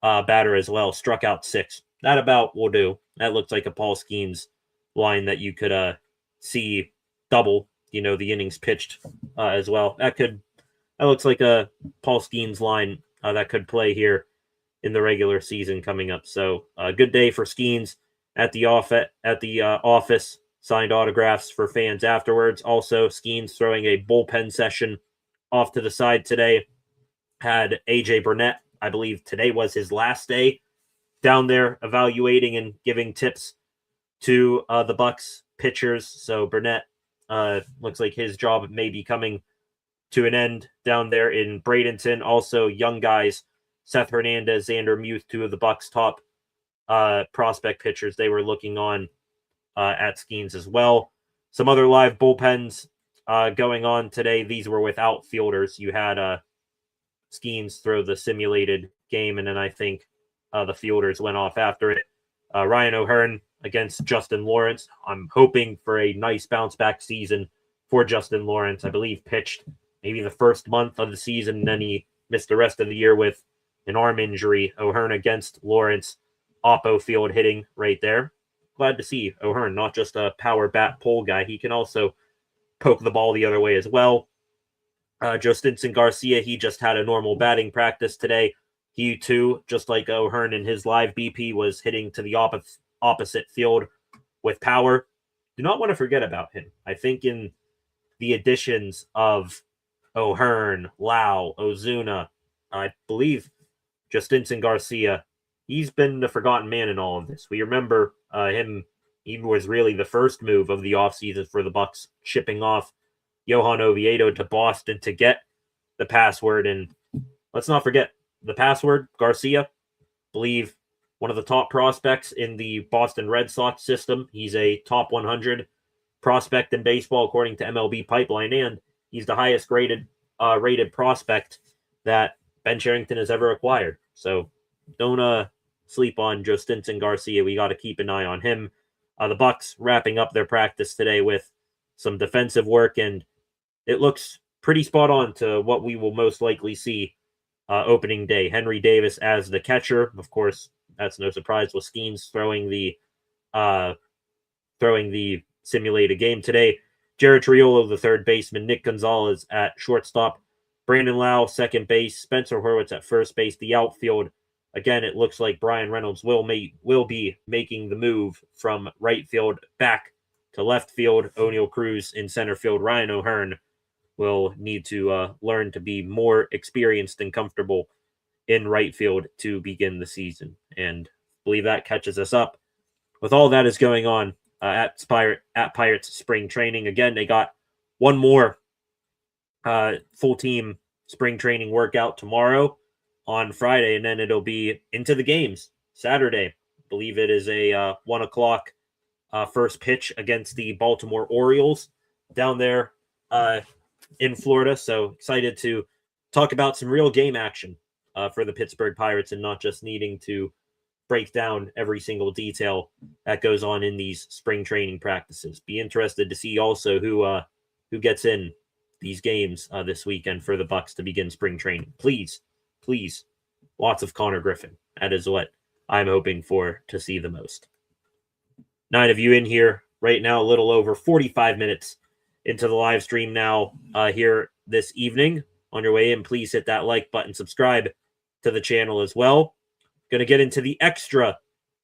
[SPEAKER 1] batter as well, struck out 6. That about will do. That looks like a Paul Skeens line that you could see double, the innings pitched as well. That looks like a Paul Skeens line that could play here in the regular season coming up. So a good day for Skeens at the office. Signed autographs for fans afterwards. Also, Skeens throwing a bullpen session off to the side today. Had AJ Burnett, I believe today was his last day, down there evaluating and giving tips to the Bucs pitchers. So Burnett looks like his job may be coming to an end down there in Bradenton. Also, young guys, Seth Hernandez, Xander Muth, 2 of the Bucs' top prospect pitchers. They were looking on at Skeens as well. Some other live bullpens going on today. These were with outfielders. You had Skeens throw the simulated game, and then I think the fielders went off after it. Ryan O'Hearn against Justin Lawrence. I'm hoping for a nice bounce-back season for Justin Lawrence. I believe pitched maybe the first month of the season, and then he missed the rest of the year with an arm injury. O'Hearn against Lawrence. Oppo field hitting right there. Glad to see O'Hearn, not just a power bat pole guy. He can also poke the ball the other way as well. Joe Stinson Garcia, he just had a normal batting practice today. He too, just like O'Hearn in his live BP, was hitting to the opposite field with power. Do not want to forget about him. I think in the additions of O'Hearn, Lau, Ozuna, I believe Justinson Garcia, he's been the forgotten man in all of this. We remember him. He was really the first move of the offseason for the Bucs, shipping off Johan Oviedo to Boston to get the password. And let's not forget the password, Garcia, believe one of the top prospects in the Boston Red Sox system. He's a top 100 prospect in baseball, according to MLB Pipeline, and he's the highest rated prospect that Ben Cherington has ever acquired. So don't sleep on Joe Stinson Garcia. We got to keep an eye on him. The Bucs wrapping up their practice today with some defensive work, and it looks pretty spot on to what we will most likely see opening day. Henry Davis as the catcher. Of course, that's no surprise with Skeens throwing the simulated game today. Jared Triolo, the third baseman. Nick Gonzalez at shortstop. Brandon Lau, second base. Spencer Horwitz at first base. The outfield, again, it looks like Brian Reynolds will be making the move from right field back to left field. O'Neal Cruz in center field. Ryan O'Hearn will need to learn to be more experienced and comfortable in right field to begin the season. And I believe that catches us up with all that is going on at Pirates spring training. Again, they got one more full team spring training workout tomorrow on Friday, and then it'll be into the games Saturday. I believe it is a 1 o'clock first pitch against the Baltimore Orioles down there in Florida. So excited to talk about some real game action for the Pittsburgh Pirates, and not just needing to break down every single detail that goes on in these spring training practices. Be interested to see also who gets in these games this weekend for the Bucs to begin spring training. Please, lots of Connor Griffin. That is what I'm hoping for to see the most. 9 of you in here right now, a little over 45 minutes into the live stream now here this evening. On your way in, please hit that like button, subscribe to the channel as well. Going to get into the extra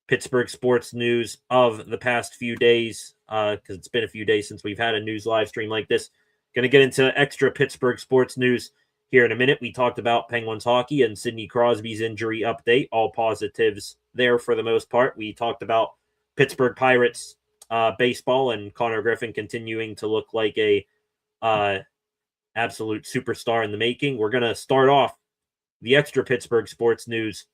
[SPEAKER 1] Pittsburgh sports news of the past few days, because it's been a few days since we've had a news live stream like this. Going to get into extra Pittsburgh sports news here in a minute. We talked about Penguins hockey and Sidney Crosby's injury update. All positives there for the most part. We talked about Pittsburgh Pirates baseball and Connor Griffin continuing to look like a absolute superstar in the making. We're going to start off the extra Pittsburgh sports news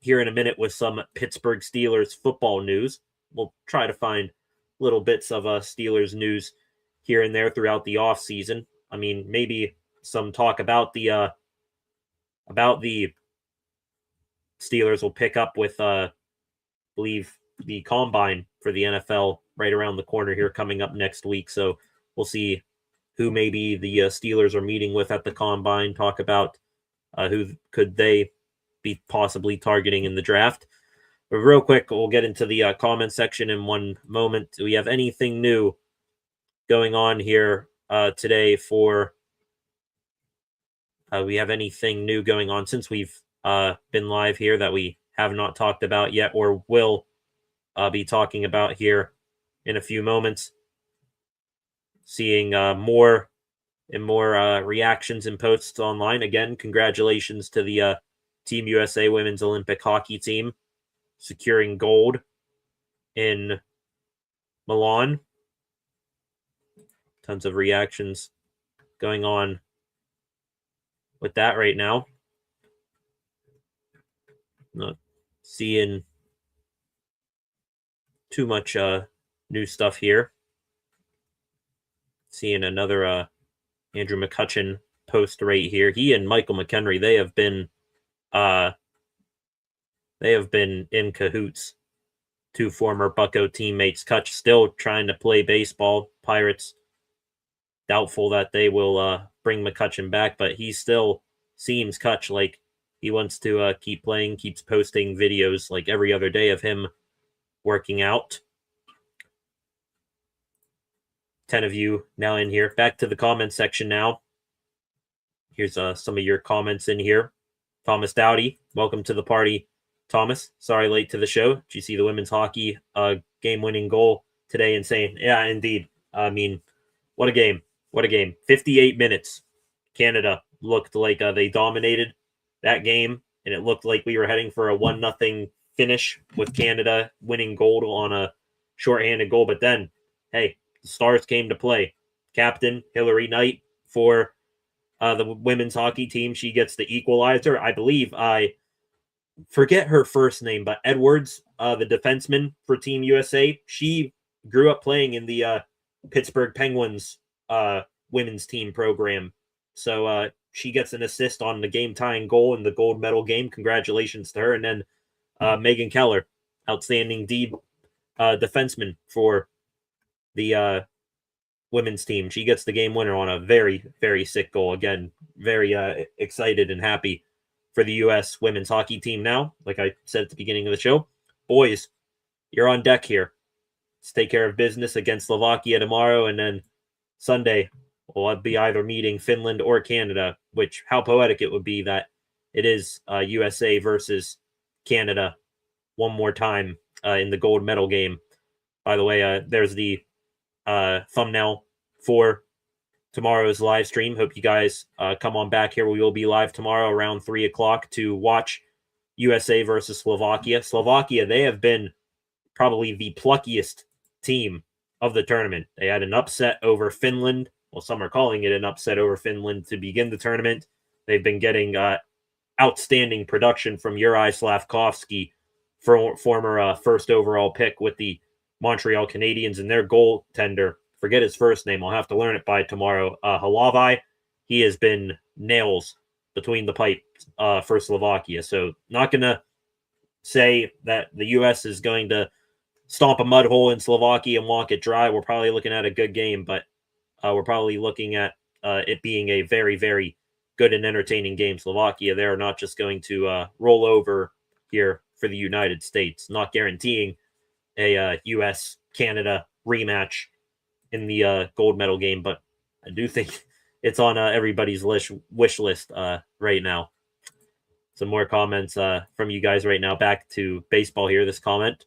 [SPEAKER 1] here in a minute with some Pittsburgh Steelers football news. We'll try to find little bits of Steelers news here and there throughout the off season. I mean, maybe some talk about the Steelers will pick up with I believe the combine for the NFL right around the corner here coming up next week. So we'll see who maybe the Steelers are meeting with at the combine, talk about who could they be possibly targeting in the draft. But real quick, we'll get into the comment section in one moment. Do we have anything new going on here today for we have anything new going on since we've been live here that we have not talked about yet or will be talking about here in a few moments? Seeing more and more reactions and posts online. Again, congratulations to the Team USA Women's Olympic Hockey Team securing gold in Milan. Tons of reactions going on with that right now. Not seeing too much new stuff here. Seeing another Andrew McCutcheon post right here. He and Michael McHenry, they have been in cahoots. Two former Bucco teammates. Kutch still trying to play baseball. Pirates doubtful that they will bring McCutcheon back, but he still seems, Kutch, like he wants to keep playing, keeps posting videos like every other day of him working out. 10 of you now in here. Back to the comment section now. Here's some of your comments in here. Thomas Dowdy, welcome to the party. Thomas, sorry late to the show. Did you see the women's hockey game-winning goal today? Insane. Yeah, indeed. I mean, what a game. What a game. 58 minutes. Canada looked like they dominated that game, and it looked like we were heading for a 1-0 finish with Canada winning gold on a shorthanded goal. But then, hey, the stars came to play. Captain Hillary Knight for the women's hockey team. She gets the equalizer. I believe I forget her first name, but Edwards, the defenseman for Team USA, she grew up playing in the Pittsburgh Penguins women's team program. So she gets an assist on the game-tying goal in the gold medal game. Congratulations to her. And then Megan Keller, outstanding defenseman for the women's team. She gets the game winner on a very, very sick goal. Again, very excited and happy for the U.S. women's hockey team now. Like I said at the beginning of the show, boys, you're on deck here. Let's take care of business against Slovakia tomorrow, and then Sunday we'll be either meeting Finland or Canada, which how poetic it would be that it is USA versus Canada one more time in the gold medal game. By the way, there's the thumbnail for tomorrow's live stream. Hope you guys come on back here. We will be live tomorrow around 3 o'clock to watch USA versus Slovakia. Slovakia, they have been probably the pluckiest team of the tournament. They had an upset over Finland. Well, some are calling it an upset over Finland to begin the tournament. They've been getting outstanding production from Juraj Slavkovsky, former first overall pick with the Montreal Canadiens, and their goaltender, forget his first name, I'll have to learn it by tomorrow, Halavai. He has been nails between the pipes for Slovakia. So not going to say that the U.S. is going to stomp a mud hole in Slovakia and walk it dry. We're probably looking at a good game, but we're probably looking at it being a very, very good and entertaining game. Slovakia, they're not just going to roll over here for the United States, not guaranteeing a U.S.-Canada rematch in the gold medal game, but I do think it's on everybody's wish list right now. Some more comments from you guys right now. Back to baseball here. This comment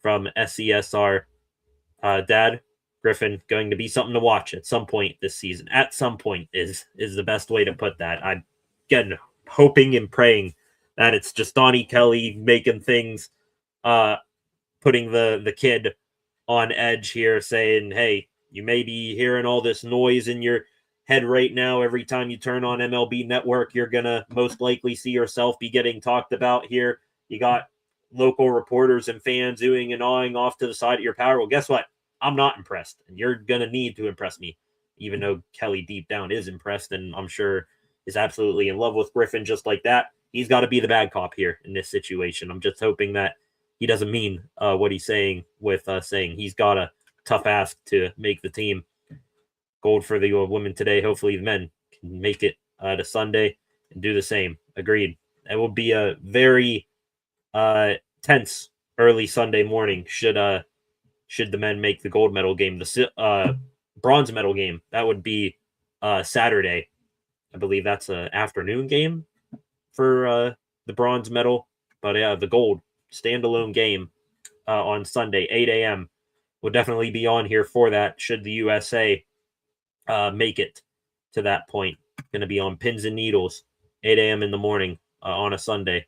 [SPEAKER 1] from SCSR. Dad, Griffin, going to be something to watch at some point this season. At some point is the best way to put that. I'm, again, hoping and praying that it's just Donnie Kelly making things, putting the kid on edge here, saying, hey, you may be hearing all this noise in your head right now. Every time you turn on MLB Network, you're going to most likely see yourself be getting talked about here. You got local reporters and fans oohing and awing off to the side of your power. Well, guess what? I'm not impressed, and you're going to need to impress me, even though Kelly deep down is impressed and I'm sure is absolutely in love with Griffin just like that. He's got to be the bad cop here in this situation. I'm just hoping that he doesn't mean what he's saying with saying he's got a tough ask to make the team. Gold for the women today. Hopefully the men can make it to Sunday and do the same. Agreed. It will be a very tense early Sunday morning should the men make the gold medal game. The bronze medal game, that would be Saturday. I believe that's an afternoon game for the bronze medal. But yeah, the gold standalone game on Sunday, 8 a.m. will definitely be on here for that should the USA make it to that point. Going to be on pins and needles, 8 a.m. in the morning on a Sunday.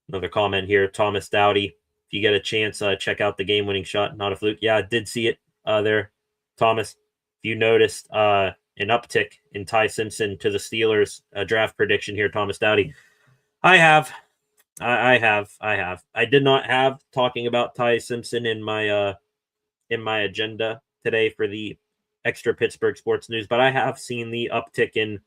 [SPEAKER 1] Another comment here, Thomas Dowdy. If you get a chance, check out the game-winning shot. Not a fluke. Yeah, I did see it there, Thomas. If you noticed an uptick in Ty Simpson to the Steelers draft prediction here, Thomas Dowdy. I have. I did not have talking about Ty Simpson in my agenda today for the extra Pittsburgh sports news, but I have seen the uptick in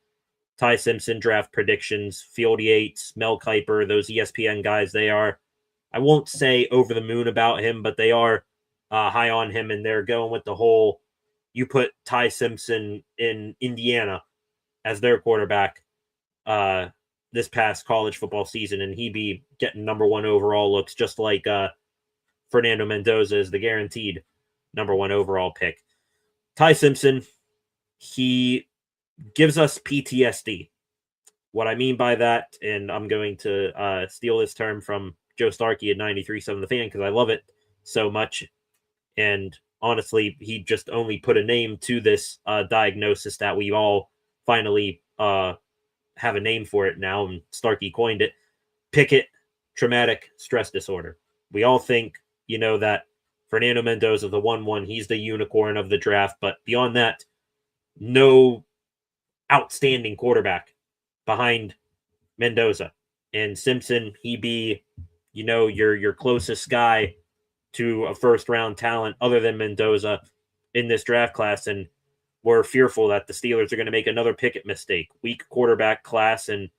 [SPEAKER 1] Ty Simpson draft predictions. Field Yates, Mel Kiper, those ESPN guys, they are, I won't say over the moon about him, but they are high on him, and they're going with the whole, you put Ty Simpson in Indiana as their quarterback this past college football season, and he be getting number 1 overall looks, just like Fernando Mendoza is the guaranteed number 1 overall pick. Ty Simpson, he gives us PTSD. What I mean by that, and I'm going to steal this term from Joe Starkey at 93.7 The Fan because I love it so much. And honestly, he just only put a name to this diagnosis that we all finally have a name for it now, and Starkey coined it. Pickett traumatic stress disorder. We all think, that Fernando Mendoza, the 1-1, he's the unicorn of the draft, but beyond that, no outstanding quarterback behind Mendoza. And Simpson, he be, your closest guy to a first-round talent other than Mendoza in this draft class, and we're fearful that the Steelers are going to make another Pickett mistake. Weak quarterback class, and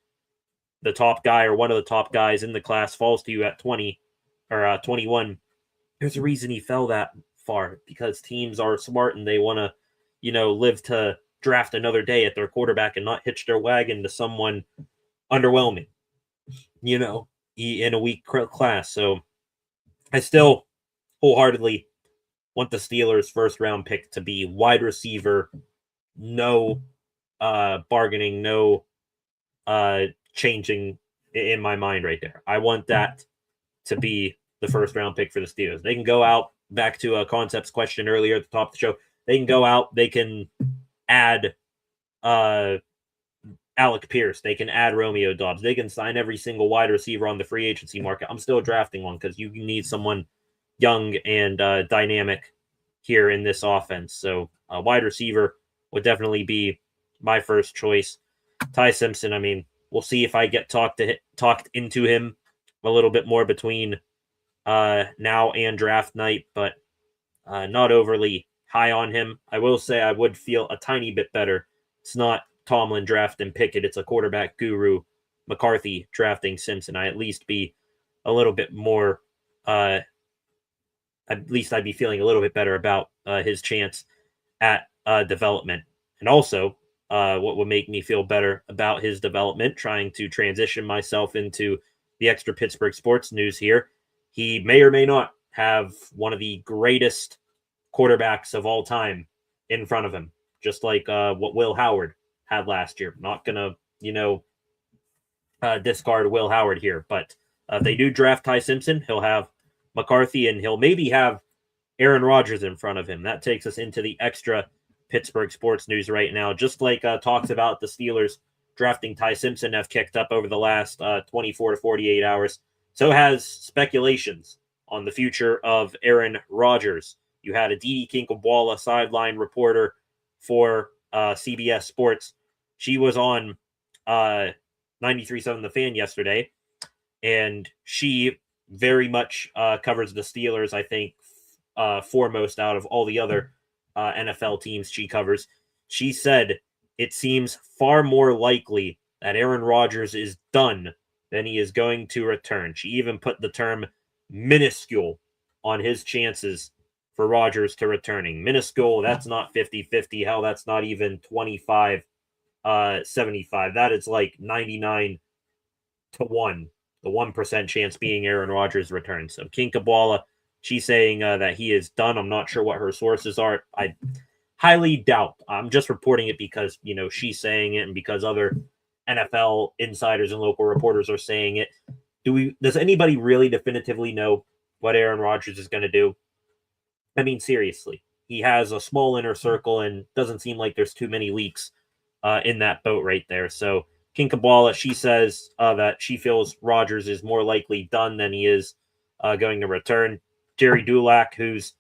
[SPEAKER 1] the top guy or one of the top guys in the class falls to you at 20 or 21. There's a reason he fell that far, because teams are smart and they want to, live to draft another day at their quarterback and not hitch their wagon to someone underwhelming, in a weak class. So I still wholeheartedly want the Steelers' first-round pick to be wide receiver, no bargaining, no changing in my mind right there. I want that to be the first-round pick for the Steelers. They can go out, back to a Concept's question earlier at the top of the show, they can go out, they can add Alec Pierce, they can add Romeo Doubs, they can sign every single wide receiver on the free agency market. I'm still drafting one because you need someone young and dynamic here in this offense. So wide receiver would definitely be my first choice. Ty Simpson, I mean, we'll see if I get talked into him a little bit more between now and draft night, but not overly high on him. I will say I would feel a tiny bit better. It's not Tomlin drafting Pickett, it's a quarterback guru, McCarthy drafting Simpson. I at least be a little bit more at least I'd be feeling a little bit better about his chance at development. And also, what would make me feel better about his development, trying to transition myself into the extra Pittsburgh sports news here, he may or may not have one of the greatest quarterbacks of all time in front of him, just like what Will Howard had last year. Not going to, discard Will Howard here, but if they do draft Ty Simpson, he'll have McCarthy, and he'll maybe have Aaron Rodgers in front of him. That takes us into the extra Pittsburgh sports news right now. Just like talks about the Steelers drafting Ty Simpson have kicked up over the last 24 to 48 hours, so has speculations on the future of Aaron Rodgers. You had a Didi Kinkabwala sideline reporter for CBS Sports. She was on 93.7 The Fan yesterday, and she very much covers the Steelers, I think, foremost out of all the other NFL teams she covers. She said it seems far more likely that Aaron Rodgers is done than he is going to return. She even put the term minuscule on his chances for Rodgers to returning. Minuscule, that's not 50-50. Hell, that's not even 25-75. That is like 99 to 1. The 1% chance being Aaron Rodgers returns. So King Kabbalah, she's saying that he is done. I'm not sure what her sources are. I highly doubt. I'm just reporting it because, she's saying it and because other NFL insiders and local reporters are saying it. Does anybody really definitively know what Aaron Rodgers is going to do? I mean, seriously. He has a small inner circle and doesn't seem like there's too many leaks in that boat right there. So King Kabbalah, she says that she feels Rodgers is more likely done than he is going to return. Jerry Dulac, who's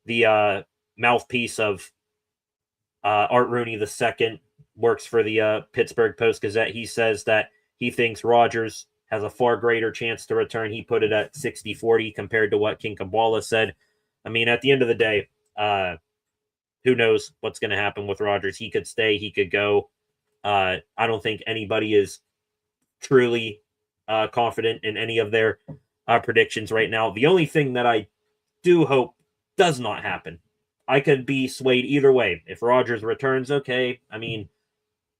[SPEAKER 1] the mouthpiece of Art Rooney II, works for the Pittsburgh Post-Gazette. He says that he thinks Rodgers has a far greater chance to return. He put it at 60-40 compared to what King Kabbalah said. I mean, at the end of the day, who knows what's going to happen with Rodgers? He could stay, he could go. I don't think anybody is truly confident in any of their predictions right now. The only thing that I do hope does not happen, I could be swayed either way. If Rodgers returns, okay. I mean,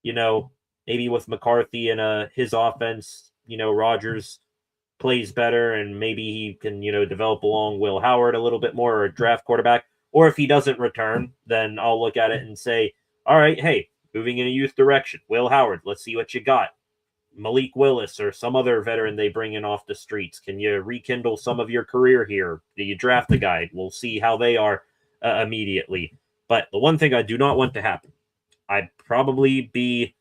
[SPEAKER 1] maybe with McCarthy and his offense, Rodgers plays better and maybe he can, develop along Will Howard a little bit more or a draft quarterback. Or if he doesn't return, then I'll look at it and say, all right, hey, moving in a youth direction. Will Howard, let's see what you got. Malik Willis or some other veteran they bring in off the streets. Can you rekindle some of your career here? Do you draft a guy? We'll see how they are immediately. But the one thing I do not want to happen, I'd probably be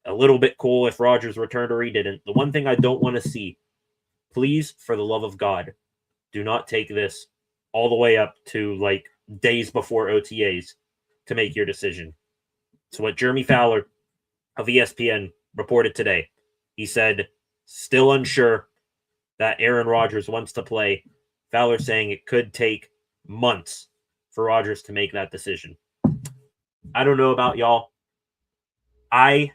[SPEAKER 1] a little bit cool if Rodgers returned or he didn't. The one thing I don't want to see, please, for the love of God, do not take this all the way up to like days before OTAs to make your decision. So what Jeremy Fowler of ESPN reported today, he said, still unsure that Aaron Rodgers wants to play. Fowler saying it could take months for Rodgers to make that decision. I don't know about y'all. I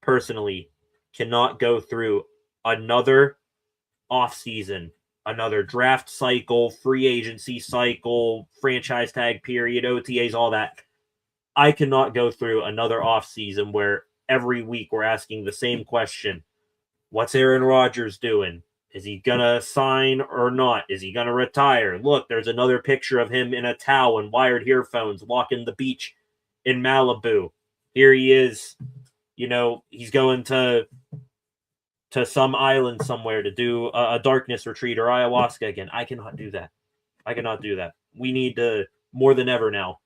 [SPEAKER 1] personally cannot go through another offseason, another draft cycle, free agency cycle, franchise tag period, OTAs, all that. I cannot go through another offseason where every week we're asking the same question. What's Aaron Rodgers doing? Is he going to sign or not? Is he going to retire? Look, there's another picture of him in a towel and wired earphones walking the beach in Malibu. Here he is. He's going to some island somewhere to do a darkness retreat or ayahuasca again. I cannot do that. We need to, more than ever now,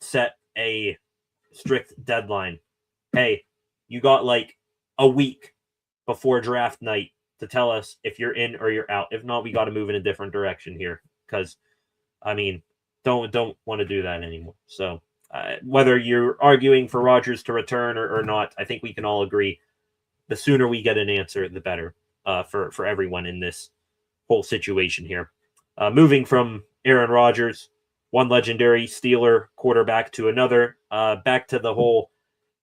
[SPEAKER 1] set a strict deadline. Hey, you got like a week before draft night to tell us if you're in or you're out. If not, we got to move in a different direction here because, don't want to do that anymore. So whether you're arguing for Rodgers to return or not, I think we can all agree the sooner we get an answer, the better for everyone in this whole situation here. Moving from Aaron Rodgers, one legendary Steeler quarterback, to another, back to the whole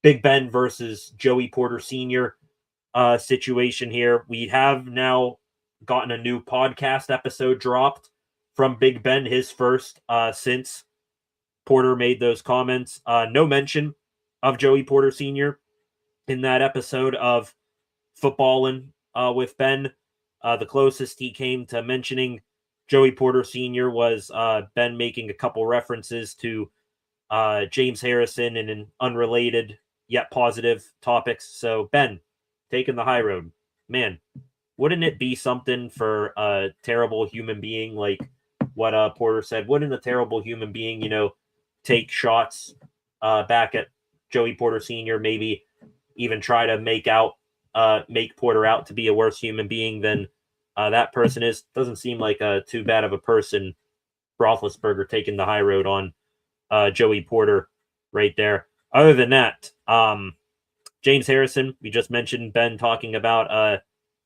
[SPEAKER 1] Big Ben versus Joey Porter Sr. Situation here. We have now gotten a new podcast episode dropped from Big Ben, his first since Porter made those comments. No mention of Joey Porter Sr. in that episode of Footballin' with Ben. The closest he came to mentioning Joey Porter Sr. was Ben making a couple references to James Harrison in an unrelated yet positive topics. So Ben, taking the high road. Man, wouldn't it be something for a terrible human being like what Porter said? Wouldn't a terrible human being, take shots back at Joey Porter Sr., maybe even try to make Porter out to be a worse human being than that person is? Doesn't seem like too bad of a person, Roethlisberger, taking the high road on Joey Porter right there. Other than that, James Harrison, we just mentioned Ben talking about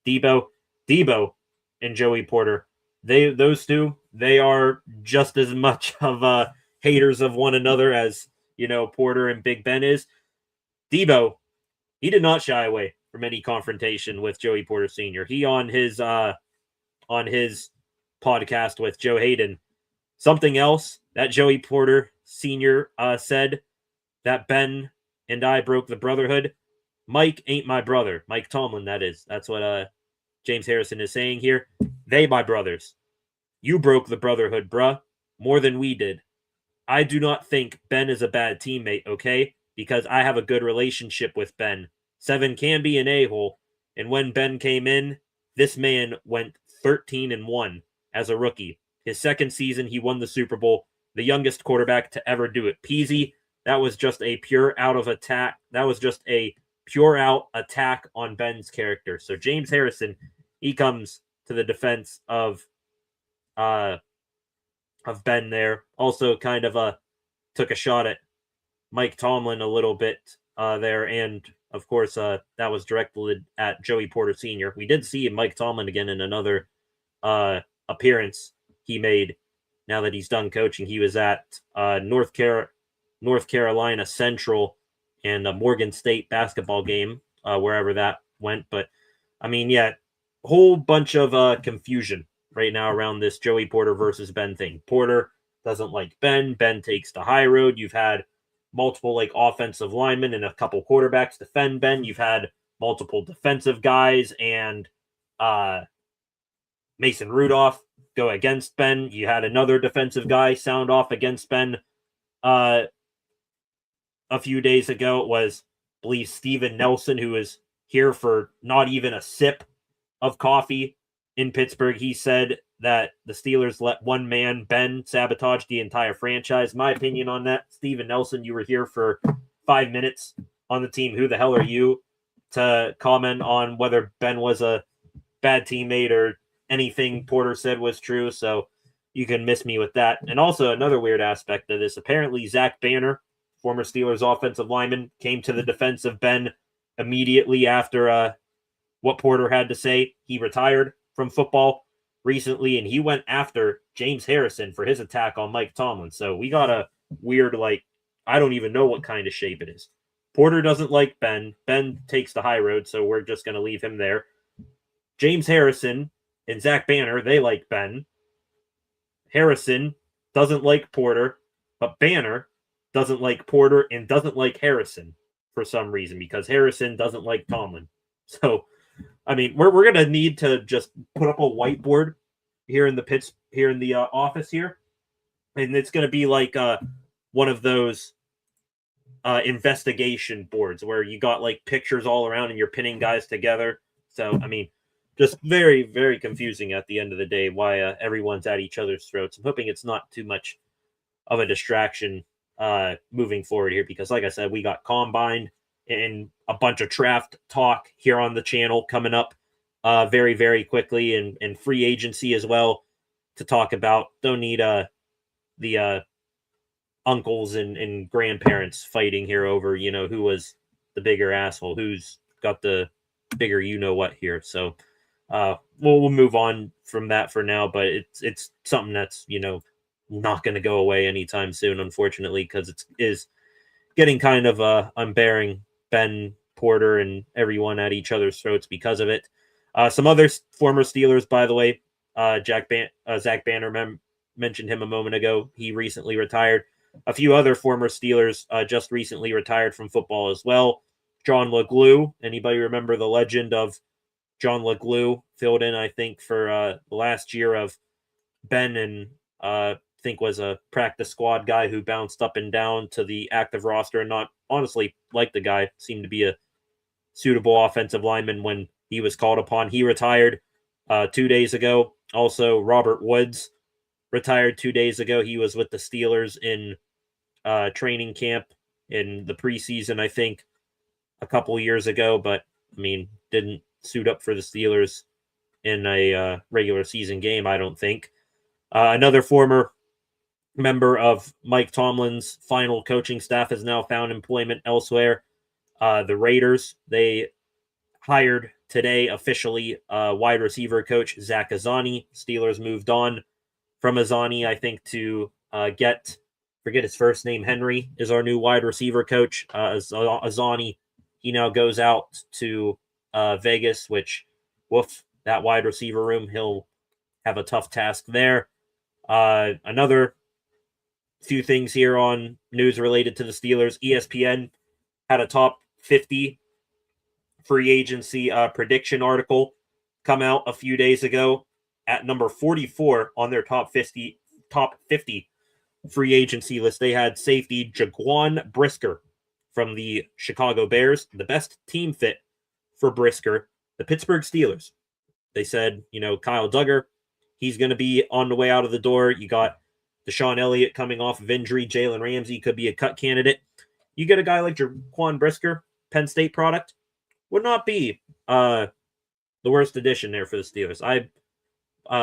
[SPEAKER 1] Debo. Debo and Joey Porter, those two, they are just as much of haters of one another as, Porter and Big Ben is. Debo, he did not shy away from any confrontation with Joey Porter Sr. He on his podcast with Joe Hayden, something else that Joey Porter Sr. Said, that Ben and I broke the brotherhood. Mike ain't my brother. Mike Tomlin, that is. That's what James Harrison is saying here. They my brothers. You broke the brotherhood, bruh, more than we did. I do not think Ben is a bad teammate, okay? Because I have a good relationship with Ben. Seven can be an a-hole, and when Ben came in, this man went 13-1 as a rookie. His second season, he won the Super Bowl, the youngest quarterback to ever do it. Peasy, that was just a pure out attack on Ben's character. So James Harrison, he comes to the defense of Ben there. Also kind of took a shot at Mike Tomlin a little bit there, and of course that was directed at Joey Porter Sr. We did see Mike Tomlin again in another appearance he made now that he's done coaching. He was at North Carolina Central and a Morgan State basketball game, wherever that went. But, I mean, yeah, whole bunch of confusion right now around this Joey Porter versus Ben thing. Porter doesn't like Ben. Ben takes the high road. You've had multiple offensive linemen and a couple quarterbacks defend Ben. You've had multiple defensive guys and Mason Rudolph go against Ben. You had another defensive guy sound off against Ben a few days ago. It was, I believe, Steven Nelson, who was here for not even a sip of coffee in Pittsburgh. He said that the Steelers let one man, Ben, sabotage the entire franchise. My opinion on that, Steven Nelson, you were here for 5 minutes on the team. Who the hell are you to comment on whether Ben was a bad teammate or anything Porter said was true? So you can miss me with that. And also another weird aspect of this, apparently Zach Banner, former Steelers offensive lineman, came to the defense of Ben immediately after what Porter had to say. He retired from football recently, and he went after James Harrison for his attack on Mike Tomlin. So we got a weird, I don't even know what kind of shape it is. Porter doesn't like Ben. Ben takes the high road, so we're just going to leave him there. James Harrison and Zach Banner, they like Ben. Harrison doesn't like Porter, but Banner doesn't like Porter and doesn't like Harrison for some reason, because Harrison doesn't like Tomlin. So, I mean, we're going to need to just put up a whiteboard here in the office here, and it's going to be like one of those investigation boards where you got pictures all around and you're pinning guys together. So, I mean, just very, very confusing at the end of the day why everyone's at each other's throats. I'm hoping it's not too much of a distraction moving forward here, because like I said, we got Combine and a bunch of draft talk here on the channel coming up very, very quickly, and free agency as well to talk about. Don't need the uncles and grandparents fighting here over, who was the bigger asshole, who's got the bigger you-know-what here. So we'll move on from that for now, but it's something that's, not going to go away anytime soon, unfortunately, because it is getting kind of unbearing. Ben, Porter, and everyone at each other's throats because of it. Some other former Steelers, by the way, Zach Banner mentioned him a moment ago. He recently retired. A few other former Steelers just recently retired from football as well. John LeGlue. Anybody remember the legend of John LeGlue? Filled in, I think, for the last year of Ben, and I think was a practice squad guy who bounced up and down to the active roster and not honestly like the guy. Seemed to be a suitable offensive lineman when he was called upon. He retired 2 days ago. Also, Robert Woods retired 2 days ago. He was with the Steelers in training camp in the preseason, I think, a couple years ago, but I mean, didn't suit up for the Steelers in a regular season game, I don't think. Another former member of Mike Tomlin's final coaching staff has now found employment elsewhere. The Raiders, they hired today officially wide receiver coach Zach Azzanni. Steelers moved on from Azzanni, I think, to forget his first name. Henry is our new wide receiver coach. Azzanni, he now goes out to Vegas, which, woof, that wide receiver room, he'll have a tough task there. Another few things here on news related to the Steelers. ESPN had a top 50 free agency prediction article come out a few days ago at number 44 on their top 50 free agency list. They had safety Jaquan Brisker from the Chicago Bears, the best team fit for Brisker, the Pittsburgh Steelers. They said, Kyle Duggar, he's going to be on the way out of the door. You got Deshaun Elliott coming off of injury. Jalen Ramsey could be a cut candidate. You get a guy like Jaquan Brisker, Penn State product, would not be the worst addition there for the Steelers. I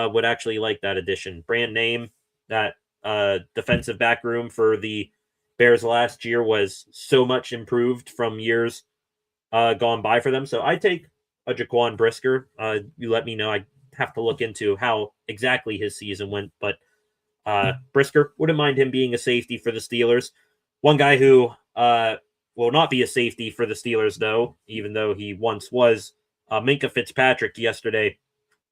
[SPEAKER 1] would actually like that addition. Brand name, that defensive back room for the Bears last year was so much improved from years gone by for them. So I take a Jaquan Brisker. You let me know. I have to look into how exactly his season went, but Brisker, wouldn't mind him being a safety for the Steelers. One guy who will not be a safety for the Steelers, though, even though he once was, Minkah Fitzpatrick yesterday.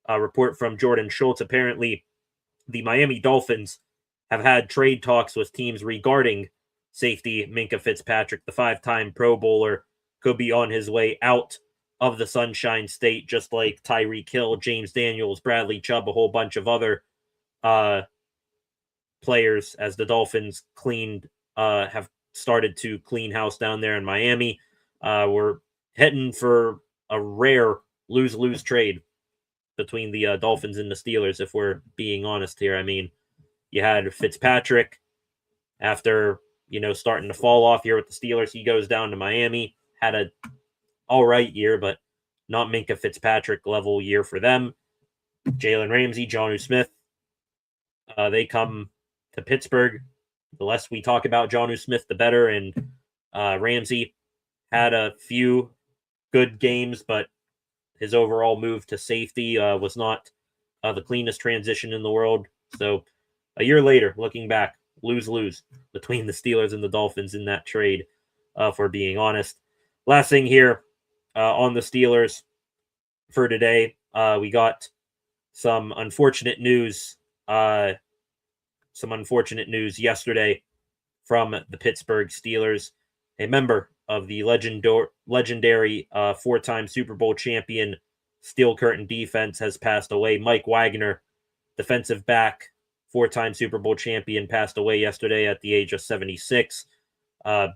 [SPEAKER 1] A report from Jordan Schultz. Apparently, the Miami Dolphins have had trade talks with teams regarding safety Minkah Fitzpatrick, the 5-time Pro Bowler, could be on his way out of the Sunshine State, just like Tyreek Hill, James Daniels, Bradley Chubb, a whole bunch of other players, as the Dolphins have started to clean house down there in Miami. We're heading for a rare lose-lose trade between the Dolphins and the Steelers, if we're being honest here. I mean, you had Fitzpatrick after, starting to fall off here with the Steelers. He goes down to Miami, had a all right year, but not Minkah Fitzpatrick level year for them. Jalen Ramsey, Jonnu Smith, they come to Pittsburgh. The less we talk about Jonnu Smith, the better. And Ramsey had a few good games, but his overall move to safety was not the cleanest transition in the world. So a year later, looking back, lose-lose between the Steelers and the Dolphins in that trade, for being honest. Last thing here on the Steelers for today, we got some unfortunate news yesterday from the Pittsburgh Steelers. A member of the legendary 4-time Super Bowl champion Steel Curtain defense has passed away. Mike Wagner, defensive back, 4-time Super Bowl champion, passed away yesterday at the age of 76.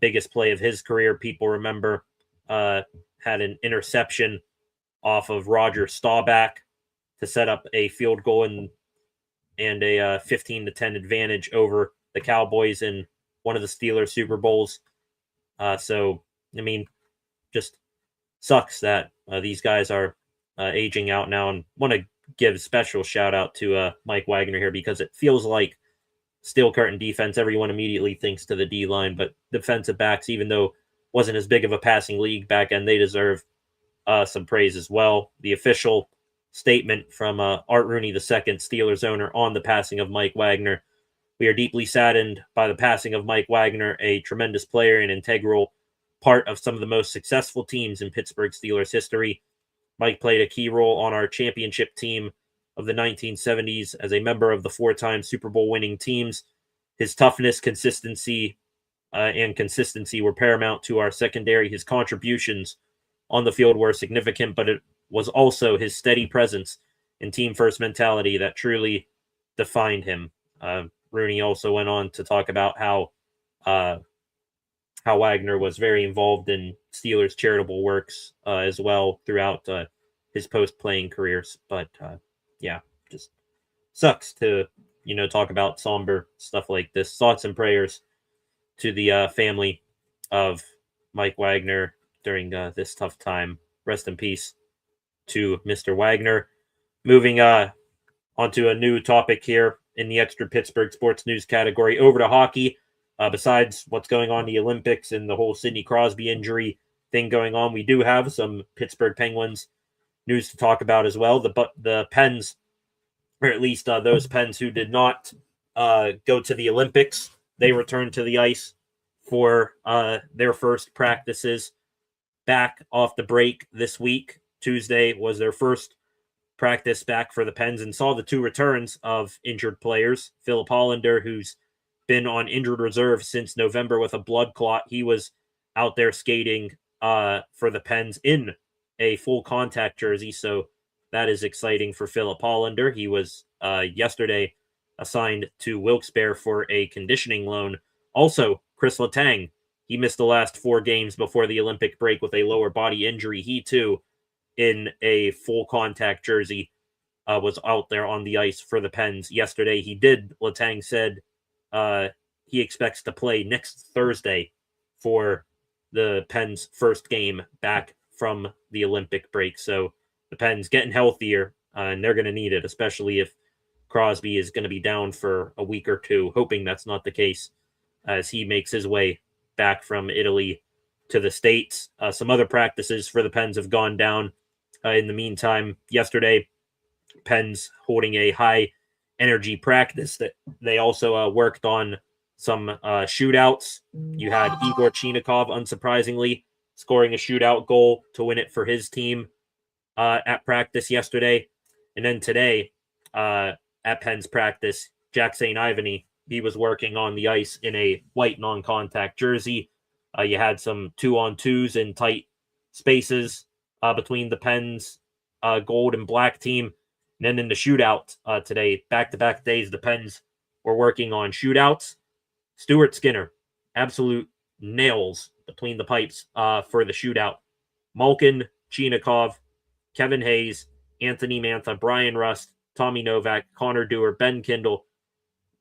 [SPEAKER 1] Biggest play of his career, people remember, had an interception off of Rodger Staubach to set up a field goal and a 15-10 advantage over the Cowboys in one of the Steelers Super Bowls. So, I mean, just sucks that these guys are aging out now, and want to give special shout out to Mike Wagner here, because it feels like Steel Curtain defense, everyone immediately thinks to the D-line, but defensive backs, even though wasn't as big of a passing league back end, they deserve some praise as well. The official statement from Art Rooney II, Steelers owner, on the passing of Mike Wagner: "We are deeply saddened by the passing of Mike Wagner, a tremendous player and integral part of some of the most successful teams in Pittsburgh Steelers history. Mike played a key role on our championship team of the 1970s as a member of the 4-time Super Bowl winning teams. His toughness, consistency were paramount to our secondary. His contributions on the field were significant, but it was also his steady presence and team-first mentality that truly defined him." Rooney also went on to talk about how Wagner was very involved in Steelers charitable works as well throughout his post-playing careers. But yeah, just sucks to talk about somber stuff like this. Thoughts and prayers to the family of Mike Wagner during this tough time. Rest in peace to Mr. Wagner. Moving onto a new topic here. in the extra Pittsburgh sports news category. Over to hockey. Besides what's going on in the Olympics and the whole Sidney Crosby injury thing going on, we do have some Pittsburgh Penguins news to talk about as well. The Pens, or at least those Pens who did not go to the Olympics, they returned to the ice for their first practices back off the break this week. Tuesday was their first practice back for the Pens and saw the two returns of injured players. Philip Hollander, who's been on injured reserve since November with a blood clot, he was out there skating for the Pens in a full contact jersey, so that is exciting for Philip Hollander. He was yesterday assigned to Wilkes-Barre for a conditioning loan. Also, Chris Letang, he missed the last 4 games before the Olympic break with a lower body injury. He, too, in a full contact jersey, was out there on the ice for the Pens yesterday. Letang said he expects to play next Thursday for the Pens' first game back from the Olympic break. So the Pens getting healthier, and they're going to need it, especially if Crosby is going to be down for a week or two, hoping that's not the case as he makes his way back from Italy to the States. Some other practices for the Pens have gone down in the meantime. Yesterday, Pens holding a high energy practice that they also worked on some shootouts. You had Igor Chinikov, unsurprisingly, scoring a shootout goal to win it for his team at practice yesterday. And then today at Pens practice, Jack St. Ivany, he was working on the ice in a white non-contact jersey. You had some 2-on-2s in tight spaces between the Pens gold and black team. And then in the shootout today, back-to-back days, the Pens were working on shootouts. Stuart Skinner, absolute nails between the pipes for the shootout. Malkin, Chinikov, Kevin Hayes, Anthony Mantha, Brian Rust, Tommy Novak, Connor Dewar, Ben Kindle,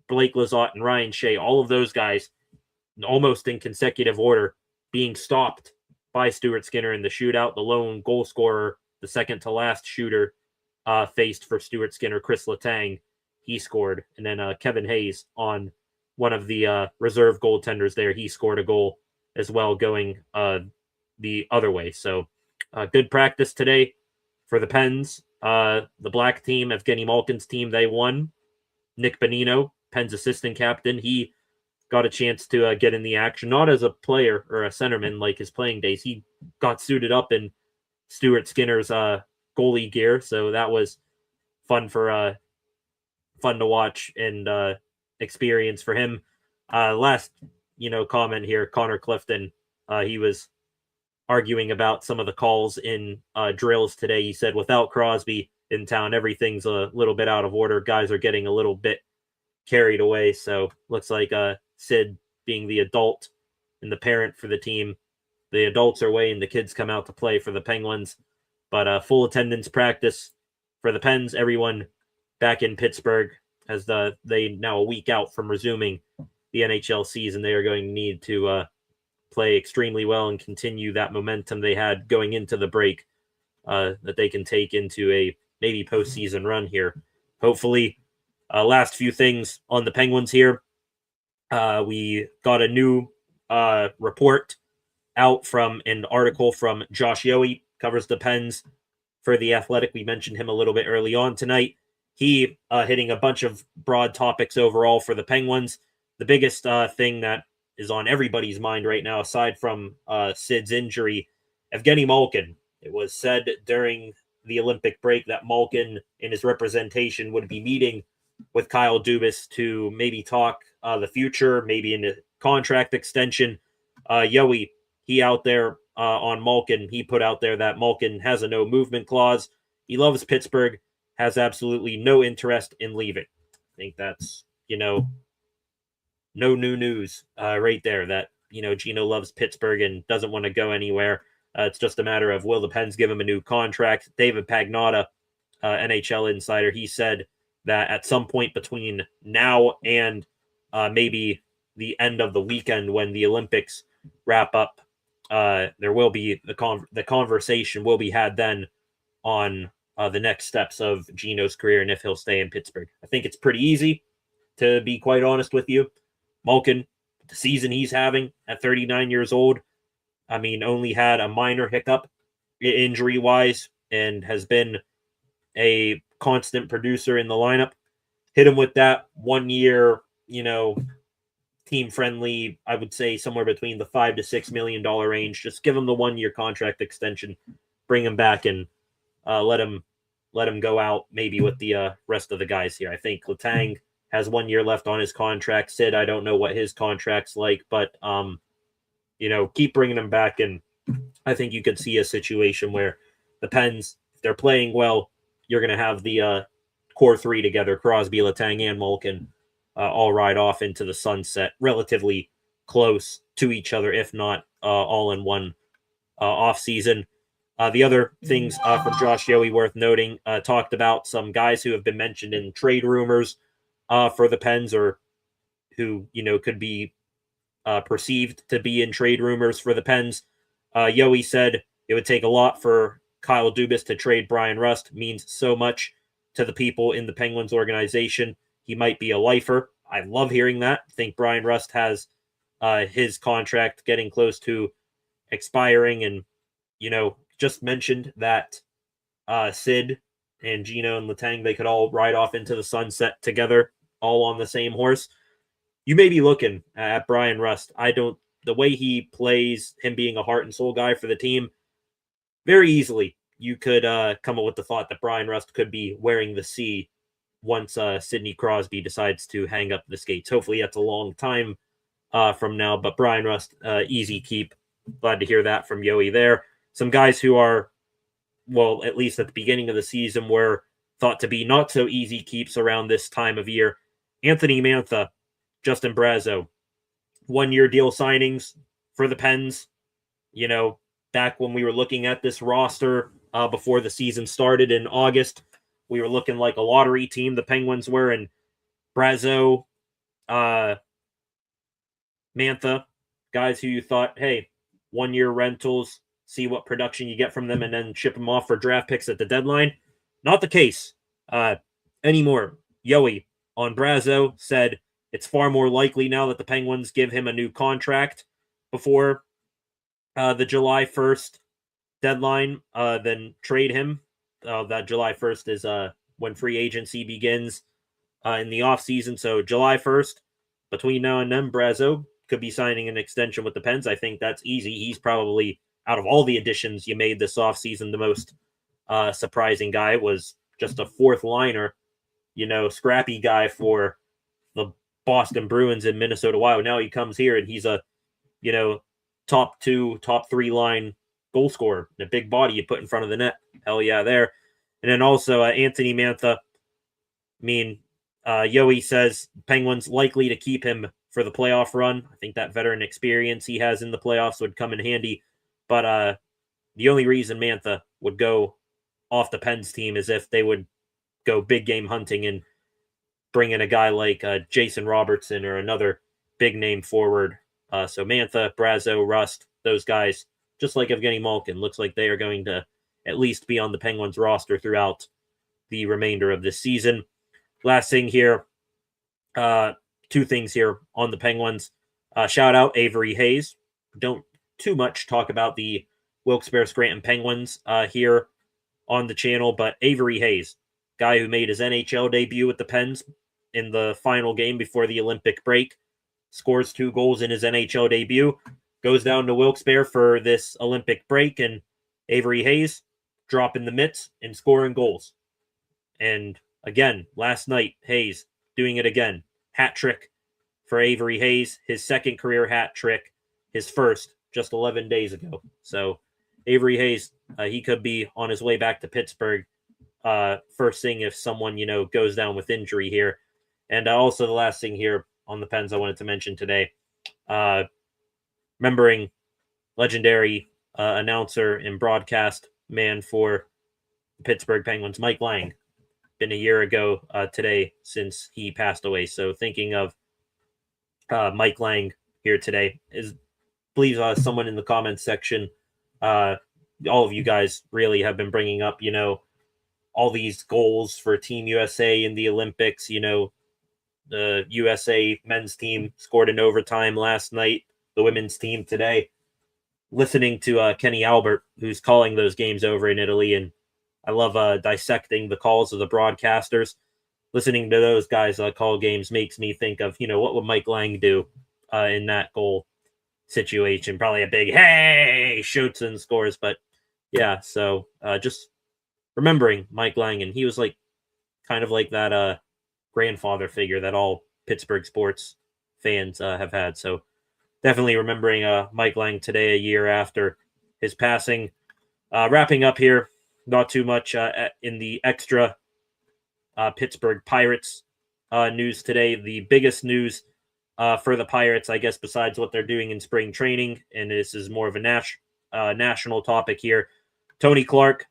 [SPEAKER 1] Blake Lizotte, and Ryan Shea, all of those guys almost in consecutive order being stopped by Stuart Skinner in the shootout. The lone goal scorer, the second to last shooter faced for Stuart Skinner, Chris Letang, he scored. And then Kevin Hayes on one of the reserve goaltenders there, he scored a goal as well going the other way. So good practice today for the Pens. The black team, Evgeny Malkin's team, they won. Nick Bonino, Pens assistant captain, he got a chance to get in the action, not as a player or a centerman like his playing days. He got suited up in Stuart Skinner's goalie gear, so that was fun to watch and experience for him. Last comment here, Connor Clifton, he was arguing about some of the calls in drills today. He said without Crosby in town, everything's a little bit out of order. Guys are getting a little bit carried away. So looks like Sid, being the adult and the parent for the team, the adults are away and the kids come out to play for the Penguins. But full attendance practice for the Pens. Everyone back in Pittsburgh as they now a week out from resuming the NHL season. They are going to need to play extremely well and continue that momentum they had going into the break that they can take into a maybe postseason run here. Hopefully, last few things on the Penguins here. We got a new report out from an article from Josh Yohe, covers the Pens for The Athletic. We mentioned him a little bit early on tonight. He hitting a bunch of broad topics overall for the Penguins. The biggest thing that is on everybody's mind right now, aside from Sid's injury, Evgeny Malkin. It was said during the Olympic break that Malkin and his representation would be meeting with Kyle Dubas to maybe talk the future, maybe in a contract extension. Yohe, he out there on Malkin, he put out there that Malkin has a no movement clause. He loves Pittsburgh, has absolutely no interest in leaving. I think that's, no new news right there that, Gino loves Pittsburgh and doesn't want to go anywhere. It's just a matter of, will the Pens give him a new contract? David Pagnotta, NHL insider, he said that at some point between now and maybe the end of the weekend when the Olympics wrap up, there will be the conversation will be had then on the next steps of Gino's career and if he'll stay in Pittsburgh. I think it's pretty easy. to be quite honest with you. Malkin, the season he's having at 39 years old, I mean, only had a minor hiccup injury-wise and has been a constant producer in the lineup. Hit him with that 1 year, team friendly, I would say somewhere between the $5 to $6 million range. Just give him the 1 year contract extension, bring him back, and let him go out maybe with the rest of the guys here. I think Letang has 1 year left on his contract. Sid, I don't know what his contract's like, but keep bringing him back, and I think you could see a situation where the Pens, if they're playing well, you're going to have the core three together, Crosby, Letang, and Malkin, all ride off into the sunset relatively close to each other, if not all in one off season. The other things from Josh Yohe worth noting, talked about some guys who have been mentioned in trade rumors for the Pens, or who, could be perceived to be in trade rumors for the Pens. Yohe said it would take a lot for Kyle Dubas to trade Brian Rust. Means so much to the people in the Penguins organization. He might be a lifer. I love hearing that. I think Brian Rust has his contract getting close to expiring, and just mentioned that Sid and Gino and Letang, they could all ride off into the sunset together, all on the same horse. You may be looking at Brian Rust. The way he plays, him being a heart and soul guy for the team, very easily you could come up with the thought that Brian Rust could be wearing the C once Sidney Crosby decides to hang up the skates. Hopefully that's a long time from now, but Brian Rust, easy keep. Glad to hear that from Yohe there. Some guys who are, well, at least at the beginning of the season, were thought to be not so easy keeps around this time of year. Anthony Mantha, Justin Brazeau, 1 year deal signings for the Pens. Back when we were looking at this roster before the season started in August, we were looking like a lottery team. The Penguins were, and Brazeau, Mantha, guys who you thought, hey, 1 year rentals, see what production you get from them, and then ship them off for draft picks at the deadline. Not the case anymore. Yohe on Brazeau said it's far more likely now that the Penguins give him a new contract before the July 1st deadline than trade him. That July 1st is when free agency begins in the offseason. So July 1st, between now and then, Brazeau could be signing an extension with the Pens. I think that's easy. He's probably, out of all the additions you made this offseason, the most surprising guy. Was just a fourth liner, scrappy guy for the Boston Bruins in Minnesota Wild. Now he comes here and he's a, top two, top three line goal scorer. A big body you put in front of the net. Hell yeah, there. And then also Anthony Mantha. Yohe says Penguins likely to keep him for the playoff run. I think that veteran experience he has in the playoffs would come in handy. But the only reason Mantha would go off the Pens team is if they would go big game hunting and bring in a guy like Jason Robertson or another big name forward. So Mantha, Brazeau, Rust, those guys, just like Evgeny Malkin, looks like they are going to at least be on the Penguins roster throughout the remainder of this season. Last thing here, two things here on the Penguins. Shout out Avery Hayes. Don't too much talk about the Wilkes-Barre Scranton Penguins here on the channel, but Avery Hayes, guy who made his NHL debut with the Pens in the final game before the Olympic break, scores 2 goals in his NHL debut, goes down to Wilkes-Barre for this Olympic break, and Avery Hayes dropping the mitts and scoring goals. And again, last night, Hayes doing it again. Hat trick for Avery Hayes, his second career hat trick, his first just 11 days ago. So Avery Hayes, he could be on his way back to Pittsburgh first thing if someone, goes down with injury here. And also the last thing here on the Pens I wanted to mention today, remembering legendary announcer and broadcast man for the Pittsburgh Penguins, Mike Lang. Been a year ago today since he passed away. So thinking of Mike Lang here today. Please, someone in the comments section, all of you guys really have been bringing up, all these goals for Team USA in the Olympics, The USA men's team scored in overtime last night. The women's team today. Listening to Kenny Albert, who's calling those games over in Italy, and I love dissecting the calls of the broadcasters. Listening to those guys call games makes me think of, what would Mike Lang do in that goal situation? Probably a big, hey, shoots and scores. But yeah, so just remembering Mike Lang, and he was like kind of like that grandfather figure that all Pittsburgh sports fans have had. So definitely remembering Mike Lang today, a year after his passing. Wrapping up here, not too much in the extra Pittsburgh Pirates news today. The biggest news for the Pirates, I guess, besides what they're doing in spring training, and this is more of a national topic here. Tony Clark,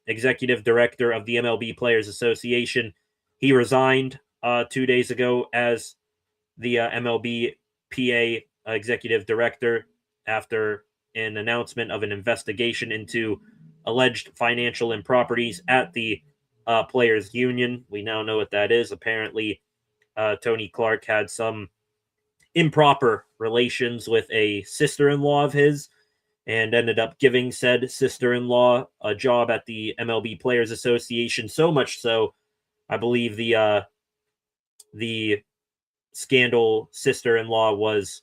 [SPEAKER 1] executive director of the MLB Players Association, he resigned 2 days ago as the MLB PA executive director after an announcement of an investigation into alleged financial improprieties at the Players Union. We now know what that is. Apparently, Tony Clark had some improper relations with a sister-in-law of his and ended up giving said sister-in-law a job at the MLB Players Association. So much so, I believe the scandal sister-in-law was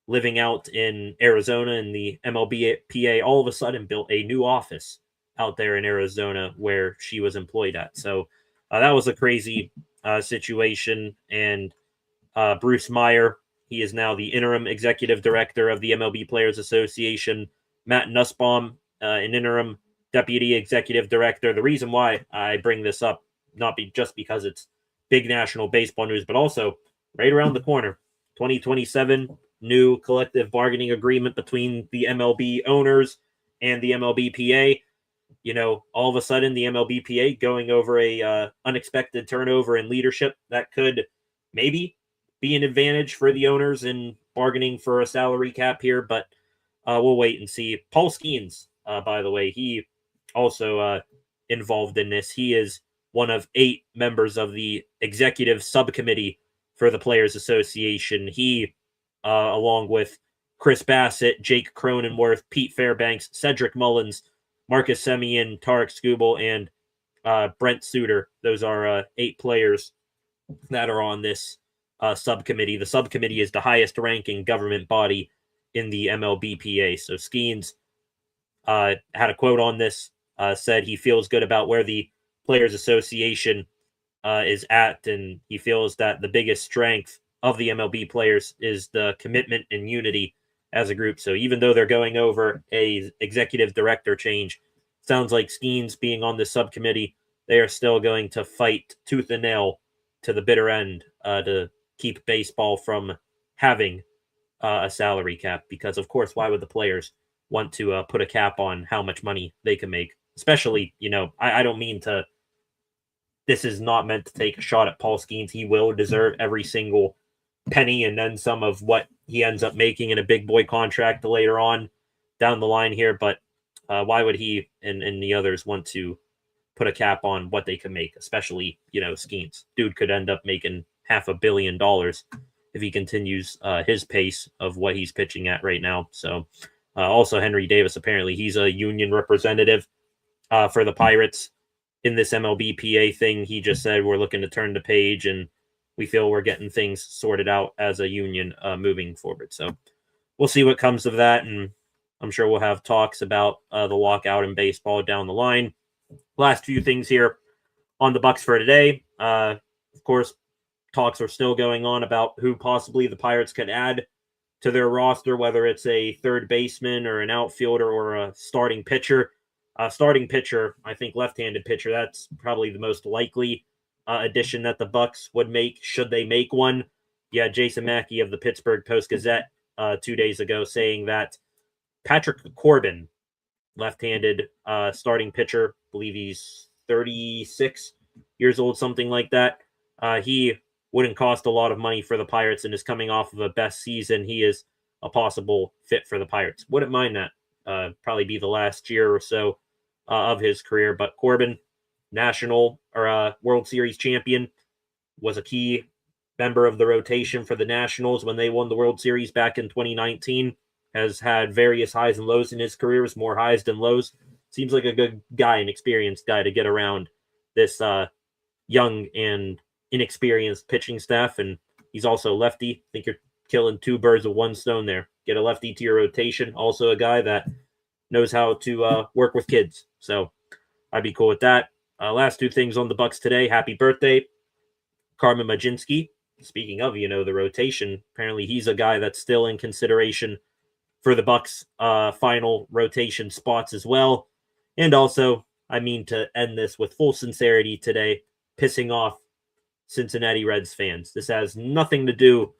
[SPEAKER 1] living out in Arizona, and the MLB PA all of a sudden built a new office out there in Arizona where she was employed at. So that was a crazy situation. And Bruce Meyer, he is now the interim executive director of the MLB Players Association. Matt Nussbaum, an interim deputy executive director. The reason why I bring this up, not just because it's big national baseball news, but also right around the corner, 2027 new collective bargaining agreement between the MLB owners and the MLBPA. All of a sudden the MLBPA going over a unexpected turnover in leadership that could maybe be an advantage for the owners in bargaining for a salary cap here, but we'll wait and see. Paul Skeens, by the way, he also involved in this. He is one of 8 members of the executive subcommittee for the Players Association. He, along with Chris Bassett, Jake Cronenworth, Pete Fairbanks, Cedric Mullins, Marcus Semien, Tarek Skubal, and Brent Suter. Those are 8 players that are on this subcommittee. The subcommittee is the highest ranking government body in the MLBPA. So Skeens had a quote on this, said he feels good about where the Players Association is at, and he feels that the biggest strength of the MLB players is the commitment and unity as a group. So even though they're going over a executive director change, sounds like Skeens being on the subcommittee, they are still going to fight tooth and nail to the bitter end to keep baseball from having a salary cap. Because, of course, why would the players want to put a cap on how much money they can make? Especially, I don't mean to... This is not meant to take a shot at Paul Skeens. He will deserve every single penny and then some of what he ends up making in a big boy contract later on down the line here. But why would he and the others want to put a cap on what they can make, especially, Skeens? Dude could end up making $500 million if he continues his pace of what he's pitching at right now. So also Henry Davis, apparently he's a union representative for the Pirates in this MLBPA thing. He just said, we're looking to turn the page and we feel we're getting things sorted out as a union moving forward. So we'll see what comes of that. And I'm sure we'll have talks about the lockout in baseball down the line. Last few things here on the Bucs for today. Of course, talks are still going on about who possibly the Pirates could add to their roster, whether it's a third baseman or an outfielder or a starting pitcher. Starting pitcher, I think left-handed pitcher, that's probably the most likely addition that the Bucs would make, should they make one. Yeah, Jason Mackey of the Pittsburgh Post-Gazette 2 days ago saying that Patrick Corbin, left-handed starting pitcher, I believe he's 36 years old, something like that. He wouldn't cost a lot of money for the Pirates and is coming off of a best season. He is a possible fit for the Pirates. Wouldn't mind that. Probably be the last year or so of his career. But Corbin, national or World Series champion, was a key member of the rotation for the Nationals when they won the World Series back in 2019. Has had various highs and lows in his career, more highs than lows. Seems like a good guy, an experienced guy to get around this young and inexperienced pitching staff. And he's also lefty. I think you're killing two birds with one stone there. Get a lefty to your rotation. Also a guy that knows how to work with kids. So I'd be cool with that. Last two things on the Bucs today. Happy birthday, Carmen Majinski. Speaking of, the rotation, apparently he's a guy that's still in consideration for the Bucs final rotation spots as well. And also, I mean to end this with full sincerity today, pissing off Cincinnati Reds fans. This has nothing to do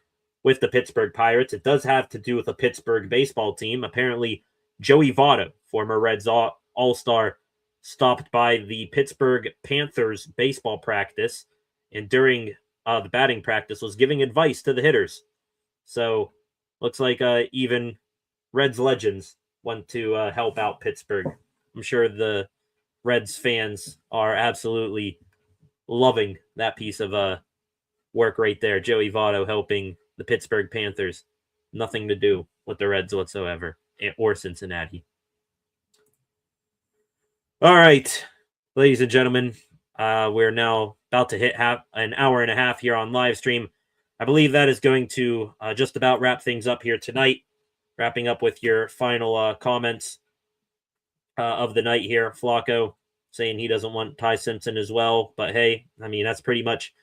[SPEAKER 1] with the Pittsburgh Pirates. It does have to do with the Pittsburgh baseball team. Apparently, Joey Votto, former Reds All-Star, stopped by the Pittsburgh Panthers baseball practice, and during the batting practice was giving advice to the hitters. So, looks like even Reds legends want to help out Pittsburgh. I'm sure the Reds fans are absolutely loving that piece of work right there. Joey Votto helping the Pittsburgh Panthers. Nothing to do with the Reds whatsoever, or Cincinnati. All right, ladies and gentlemen, we're now about to hit an hour and a half here on live stream. I believe that is going to just about wrap things up here tonight. Wrapping up with your final comments of the night here. Flacco saying he doesn't want Ty Simpson as well. But hey, I mean, that's pretty much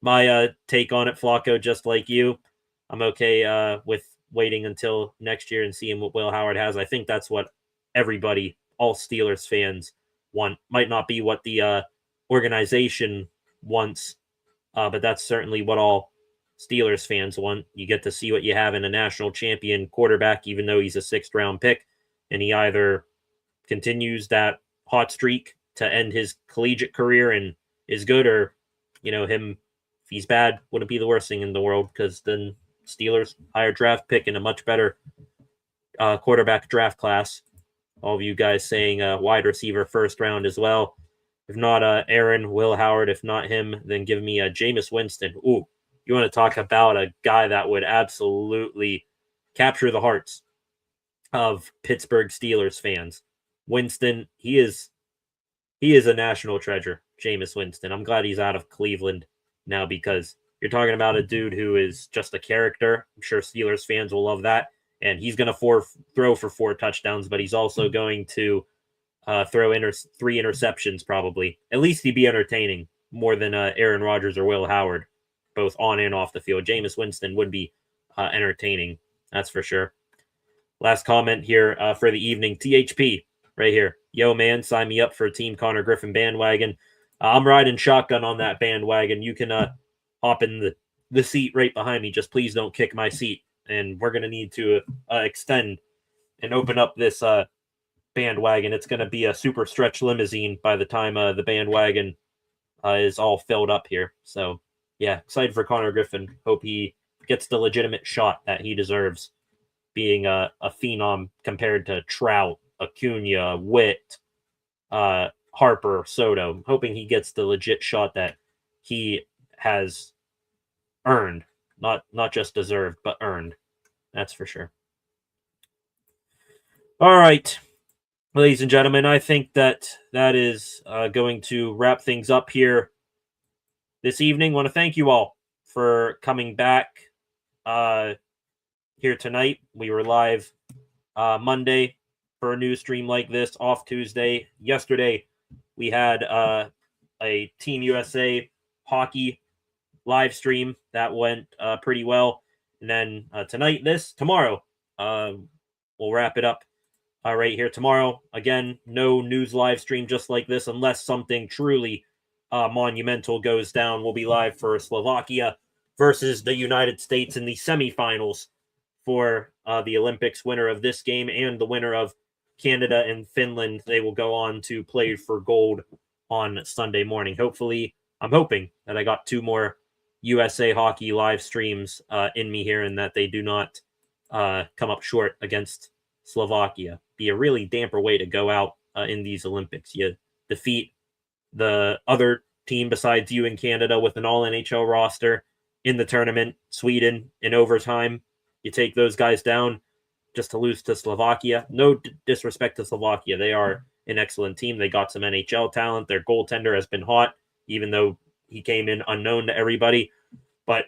[SPEAKER 1] my take on it, Flacco, just like you. I'm okay with waiting until next year and seeing what Will Howard has. I think that's what everybody, all Steelers fans, want. Might not be what the organization wants, but that's certainly what all Steelers fans want. You get to see what you have in a national champion quarterback, even though he's a sixth-round pick, and he either continues that hot streak to end his collegiate career and is good, or, him, if he's bad, wouldn't be the worst thing in the world, because then Steelers higher draft pick in a much better quarterback draft class. All of you guys saying wide receiver first round as well. If not Aaron, Will Howard. If not him, then give me Jameis Winston. Ooh, you want to talk about a guy that would absolutely capture the hearts of Pittsburgh Steelers fans. Winston, he is a national treasure, Jameis Winston. I'm glad he's out of Cleveland now, because you're talking about a dude who is just a character. I'm sure Steelers fans will love that. And he's going to throw for 4 touchdowns, but he's also going to throw 3 interceptions probably. At least he'd be entertaining more than Aaron Rodgers or Will Howard, both on and off the field. Jameis Winston would be entertaining, that's for sure. Last comment here for the evening. THP, right here. Yo, man, sign me up for Team Connor Griffin bandwagon. I'm riding shotgun on that bandwagon. You can hop in the seat right behind me. Just please don't kick my seat. And we're going to need to extend and open up this bandwagon. It's going to be a super stretch limousine by the time the bandwagon is all filled up here. So, yeah, excited for Connor Griffin. Hope he gets the legitimate shot that he deserves, being a phenom compared to Trout, Acuna, Witt, Harper, Soto. Hoping he gets the legit shot that he has earned. Not just deserved, but earned. That's for sure. All right, ladies and gentlemen, I think that is going to wrap things up here this evening. I want to thank you all for coming back here tonight. We were live Monday for a news stream like this, off Tuesday. Yesterday, we had a Team USA hockey live stream that went pretty well. And then tomorrow, we'll wrap it up right here tomorrow. Again, no news live stream just like this unless something truly monumental goes down. We'll be live for Slovakia versus the United States in the semifinals for the Olympics. Winner of this game and the winner of Canada and Finland, they will go on to play for gold on Sunday morning. I'm hoping that I got 2 more USA hockey live streams in me here, and that they do not come up short against Slovakia. Be a really damper way to go out in these Olympics. You defeat the other team besides you in Canada with an all NHL roster, in the tournament. Sweden in overtime. You take those guys down just to lose to Slovakia. No disrespect to Slovakia. They are an excellent team. They got some NHL talent. Their goaltender has been hot, even though he came in unknown to everybody. But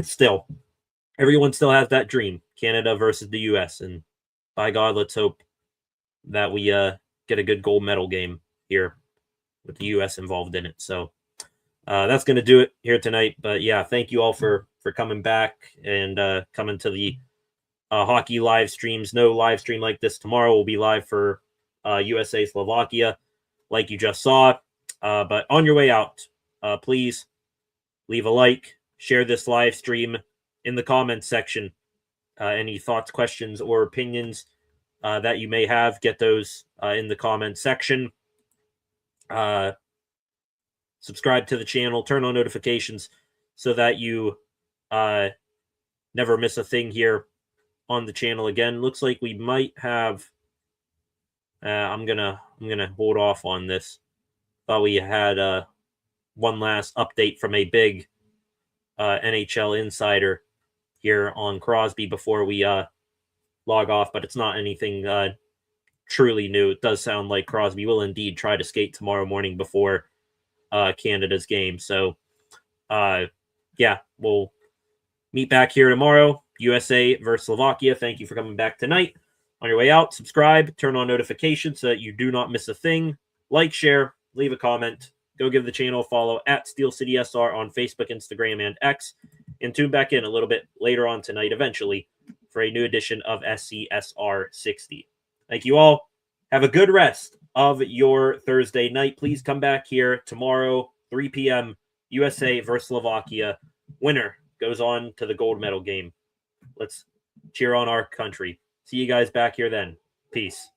[SPEAKER 1] still, everyone still has that dream. Canada versus the U.S. And by God, let's hope that we get a good gold medal game here with the U.S. involved in it. So that's going to do it here tonight. But yeah, thank you all for coming back and coming to the hockey live streams. No live stream like this tomorrow. Will be live for USA Slovakia, like you just saw. But on your way out, please leave a like, share this live stream in the comments section. Any thoughts, questions, or opinions that you may have, get those in the comments section. Subscribe to the channel, turn on notifications so that you never miss a thing here on the channel again. Looks like we might have I'm gonna hold off on this. Thought we had one last update from a big NHL insider here on Crosby before we log off, but it's not anything truly new. It does sound like Crosby will indeed try to skate tomorrow morning before Canada's game. So yeah, we'll meet back here tomorrow. USA versus Slovakia. Thank you for coming back tonight. On your way out, subscribe, turn on notifications so that you do not miss a thing. Like, share, leave a comment. Go give the channel a follow at Steel City SR on Facebook, Instagram, and X. And tune back in a little bit later on tonight, eventually, for a new edition of SCSR 60. Thank you all. Have a good rest of your Thursday night. Please come back here tomorrow, 3 p.m., USA versus Slovakia. Winner goes on to the gold medal game. Let's cheer on our country. See you guys back here then. Peace.